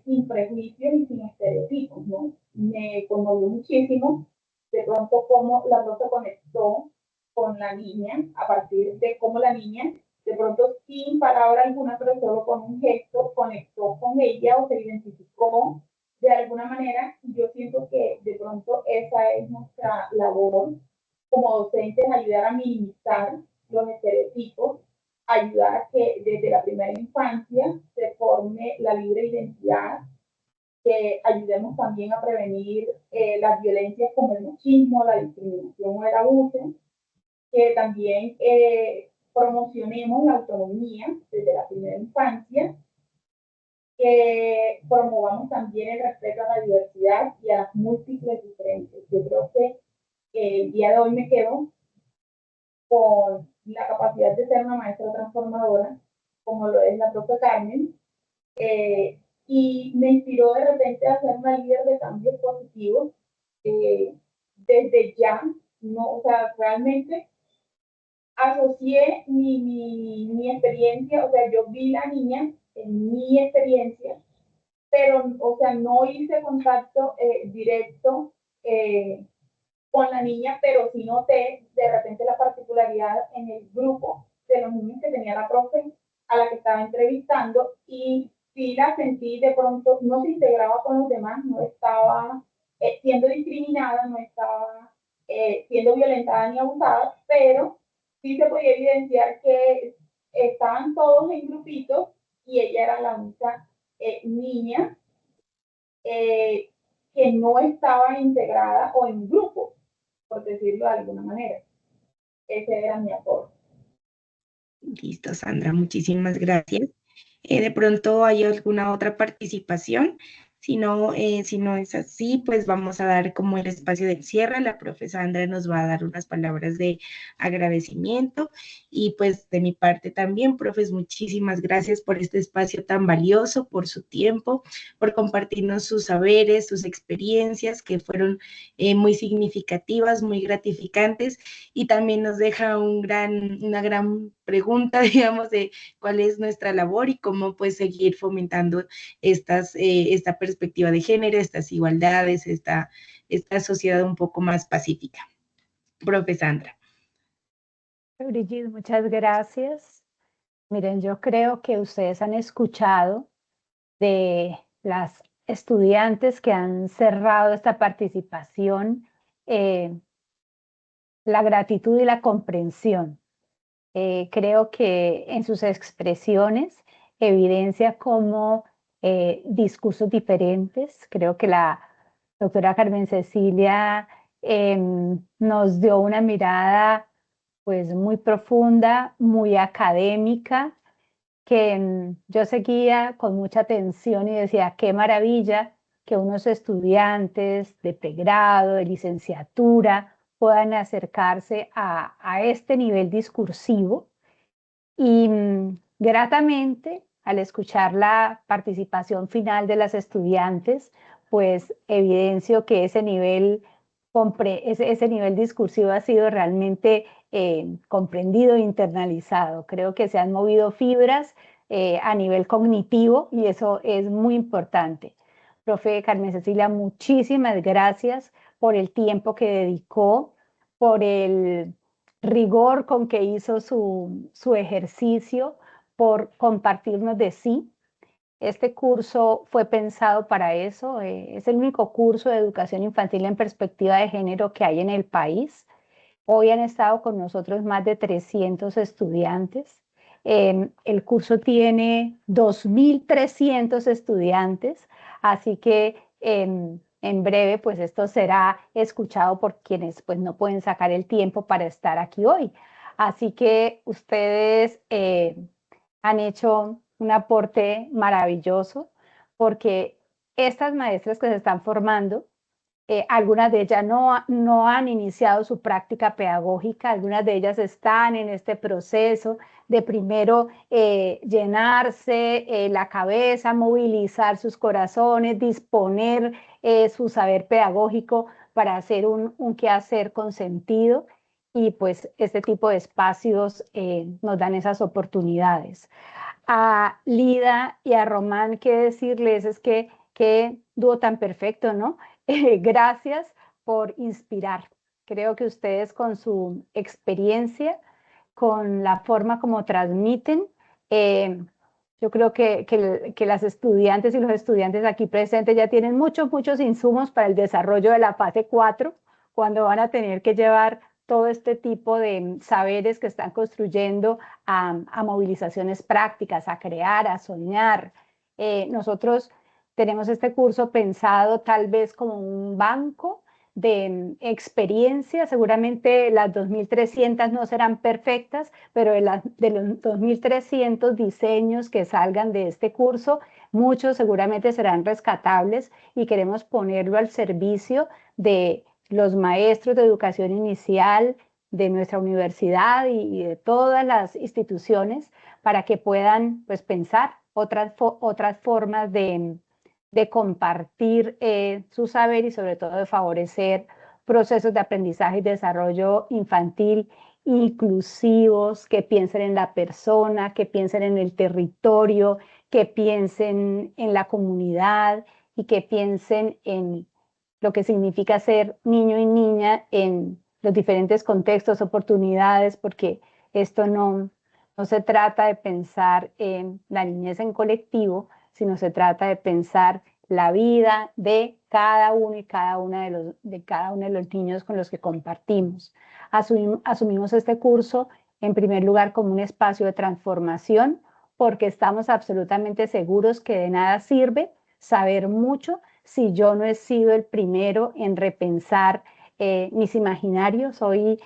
Speaker 10: sin prejuicios y sin estereotipos, ¿no? Me conmovió muchísimo de pronto cómo la profe conectó con la niña, a partir de cómo la niña, de pronto sin palabra alguna, pero solo con un gesto, conectó con ella o se identificó de alguna manera. Yo siento que de pronto esa es nuestra labor como docentes, ayudar a minimizar los estereotipos, ayudar a que desde la primera infancia se forme la libre identidad, que ayudemos también a prevenir las violencias como el machismo, la discriminación o el abuso, que también promocionemos la autonomía desde la primera infancia, que promovamos también el respeto a la diversidad y a las múltiples diferencias. Yo creo que el día de hoy me quedo con la capacidad de ser una maestra transformadora, como lo es la propia Carmen, y me inspiró de repente a ser una líder de cambios positivos desde ya, no, o sea, realmente asocié mi experiencia, o sea, yo vi la niña en mi experiencia, pero, o sea, no hice contacto directo con la niña, pero sí noté de repente la particularidad en el grupo de los niños que tenía la profe a la que estaba entrevistando y sí la sentí de pronto, no se integraba con los demás, no estaba siendo discriminada, no estaba siendo violentada ni abusada, pero sí se podía evidenciar que estaban todos en grupitos y ella era la única niña que no estaba integrada o en grupo, por decirlo de alguna manera. Ese era mi aporte.
Speaker 1: Listo, Sandra, muchísimas gracias. De pronto hay alguna otra participación. Si no es así, pues vamos a dar como el espacio del cierre. La profe Sandra nos va a dar unas palabras de agradecimiento y pues de mi parte también, profes, muchísimas gracias por este espacio tan valioso, por su tiempo, por compartirnos sus saberes, sus experiencias que fueron muy significativas, muy gratificantes y también nos deja una gran pregunta, digamos, de cuál es nuestra labor y cómo pues seguir fomentando esta perspectiva de género, estas igualdades, esta sociedad un poco más pacífica. Profe Sandra.
Speaker 11: Brigitte, muchas gracias. Miren, yo creo que ustedes han escuchado de las estudiantes que han cerrado esta participación la gratitud y la comprensión. Creo que en sus expresiones evidencia como discursos diferentes. Creo que la doctora Carmen Cecilia nos dio una mirada pues muy profunda, muy académica, que yo seguía con mucha atención y decía, qué maravilla que unos estudiantes de pregrado, de licenciatura, puedan acercarse a este nivel discursivo. Y gratamente, al escuchar la participación final de las estudiantes, pues evidencio que ese nivel, ese nivel discursivo ha sido realmente comprendido e internalizado. Creo que se han movido fibras a nivel cognitivo y eso es muy importante. Profe Carmen Cecilia, muchísimas gracias por el tiempo que dedicó, por el rigor con que hizo su ejercicio, por compartirnos de sí. Este curso fue pensado para eso. Es el único curso de educación infantil en perspectiva de género que hay en el país. Hoy han estado con nosotros más de 300 estudiantes. El curso tiene 2.300 estudiantes, así que en breve pues esto será escuchado por quienes pues no pueden sacar el tiempo para estar aquí hoy. Así que ustedes han hecho un aporte maravilloso porque estas maestras que se están formando, algunas de ellas no han iniciado su práctica pedagógica, algunas de ellas están en este proceso de primero llenarse la cabeza, movilizar sus corazones, disponer su saber pedagógico para hacer un quehacer con sentido. Y pues este tipo de espacios nos dan esas oportunidades. A Lida y a Román, qué decirles, es que qué dúo tan perfecto, ¿no? Gracias por inspirar. Creo que ustedes con su experiencia, con la forma como transmiten, yo creo que las estudiantes y los estudiantes aquí presentes ya tienen muchos insumos para el desarrollo de la fase 4, cuando van a tener que llevar todo este tipo de saberes que están construyendo a movilizaciones prácticas, a crear, a soñar. Nosotros tenemos este curso pensado tal vez como un banco de experiencia. Seguramente las 2.300 no serán perfectas, pero de los 2.300 diseños que salgan de este curso, muchos seguramente serán rescatables y queremos ponerlo al servicio de los maestros de educación inicial de nuestra universidad y de todas las instituciones para que puedan pues, pensar otras formas de compartir su saber y sobre todo de favorecer procesos de aprendizaje y desarrollo infantil inclusivos, que piensen en la persona, que piensen en el territorio, que piensen en la comunidad y que piensen en lo que significa ser niño y niña en los diferentes contextos, oportunidades, porque esto no se trata de pensar en la niñez en colectivo, sino se trata de pensar la vida de cada uno y cada una de cada uno de los niños con los que compartimos. Asumimos este curso en primer lugar como un espacio de transformación, porque estamos absolutamente seguros que de nada sirve saber mucho si yo no he sido el primero en repensar mis imaginarios. Hoy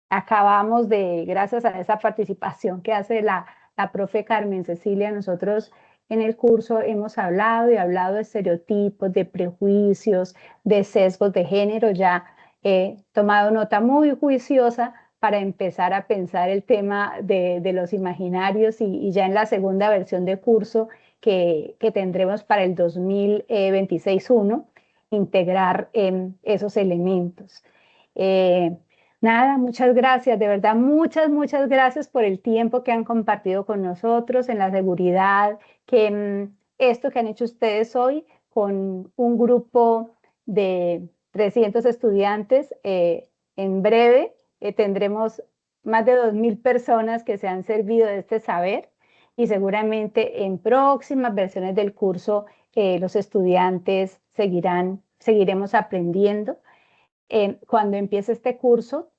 Speaker 11: acabamos de, gracias a esa participación que hace la profe Carmen Cecilia, nosotros en el curso hemos hablado y hablado de estereotipos, de prejuicios, de sesgos de género. Ya he tomado nota muy juiciosa para empezar a pensar el tema de los imaginarios y ya en la segunda versión de curso que tendremos para el 2026-1, integrar esos elementos. Nada, muchas gracias, de verdad, muchas gracias por el tiempo que han compartido con nosotros, en la seguridad, que esto que han hecho ustedes hoy con un grupo de 300 estudiantes, en breve tendremos más de 2.000 personas que se han servido de este saber y seguramente en próximas versiones del curso los estudiantes seguiremos aprendiendo. Cuando empiece este curso,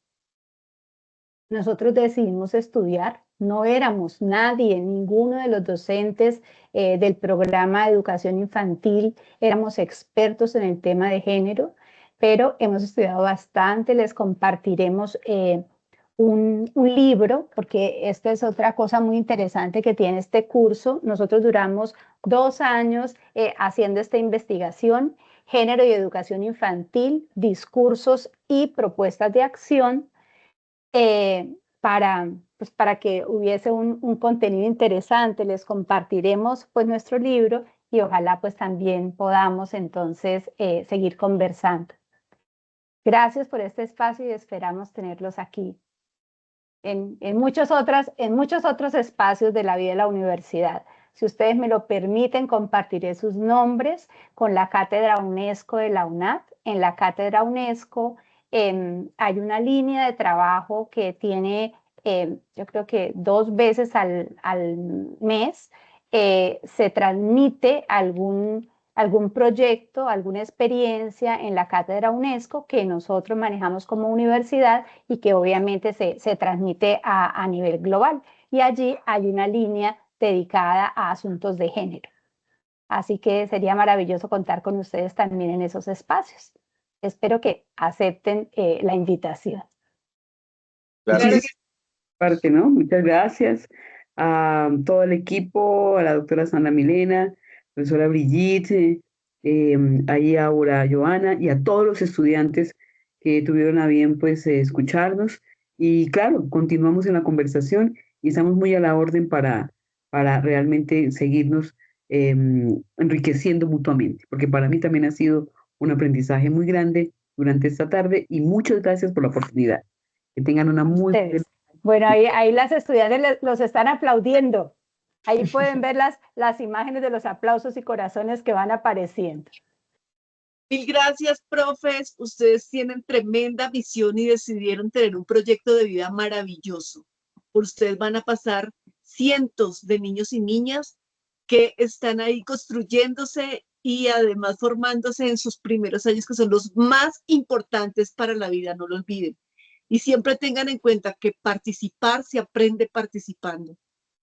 Speaker 11: nosotros decidimos estudiar. No éramos nadie, ninguno de los docentes del programa de educación infantil éramos expertos en el tema de género, pero hemos estudiado bastante. Les compartiremos un libro, porque esta es otra cosa muy interesante que tiene este curso. Nosotros duramos 2 años haciendo esta investigación, género y educación infantil, discursos y propuestas de acción, para que hubiese un contenido interesante. Les compartiremos pues nuestro libro y ojalá pues también podamos entonces seguir conversando. Gracias por este espacio y esperamos tenerlos aquí en muchos otros espacios de la vida de la universidad. Si ustedes me lo permiten, compartiré sus nombres con la Cátedra UNESCO de la UNAP. En la Cátedra UNESCO hay una línea de trabajo que tiene, yo creo que 2 veces al mes, se transmite algún proyecto, alguna experiencia en la Cátedra UNESCO que nosotros manejamos como universidad y que obviamente se transmite a nivel global. Y allí hay una línea dedicada a asuntos de género. Así que sería maravilloso contar con ustedes también en esos espacios. Espero que acepten la invitación.
Speaker 6: Gracias.
Speaker 5: Parte, ¿no? Muchas gracias a todo el equipo, a la doctora Sandra Milena, profesora Brigitte, ahí a Aura Joana y a todos los estudiantes que tuvieron a bien pues escucharnos. Y claro, continuamos en la conversación y estamos muy a la orden para realmente seguirnos enriqueciendo mutuamente, porque para mí también ha sido un aprendizaje muy grande durante esta tarde y muchas gracias por la oportunidad. Que tengan una muy buena.
Speaker 11: Bueno, ahí las estudiantes los están aplaudiendo. Ahí pueden ver las imágenes de los aplausos y corazones que van apareciendo.
Speaker 7: Mil gracias, profes. Ustedes tienen tremenda visión y decidieron tener un proyecto de vida maravilloso. Por ustedes van a pasar cientos de niños y niñas que están ahí construyéndose y además formándose en sus primeros años, que son los más importantes para la vida, no lo olviden. Y siempre tengan en cuenta que participar se aprende participando.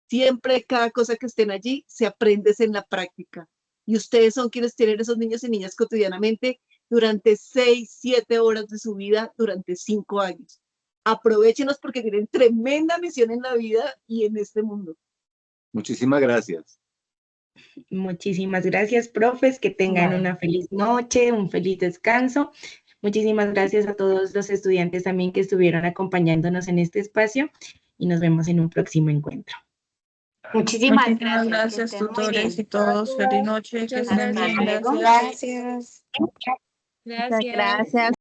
Speaker 7: Siempre, cada cosa que estén allí, se aprende en la práctica. Y ustedes son quienes tienen esos niños y niñas cotidianamente durante 6, 7 horas de su vida, durante 5 años. Aprovéchenos porque tienen tremenda misión en la vida y en este mundo.
Speaker 6: Muchísimas gracias.
Speaker 1: Muchísimas gracias, profes. Que tengan una feliz noche, un feliz descanso. Muchísimas gracias a todos los estudiantes también que estuvieron acompañándonos en este espacio y nos vemos en un próximo encuentro.
Speaker 2: Muchísimas
Speaker 8: gracias, tutores y todos. Feliz noche. Que estén bien.
Speaker 2: Hasta luego.
Speaker 8: Gracias.
Speaker 2: Gracias.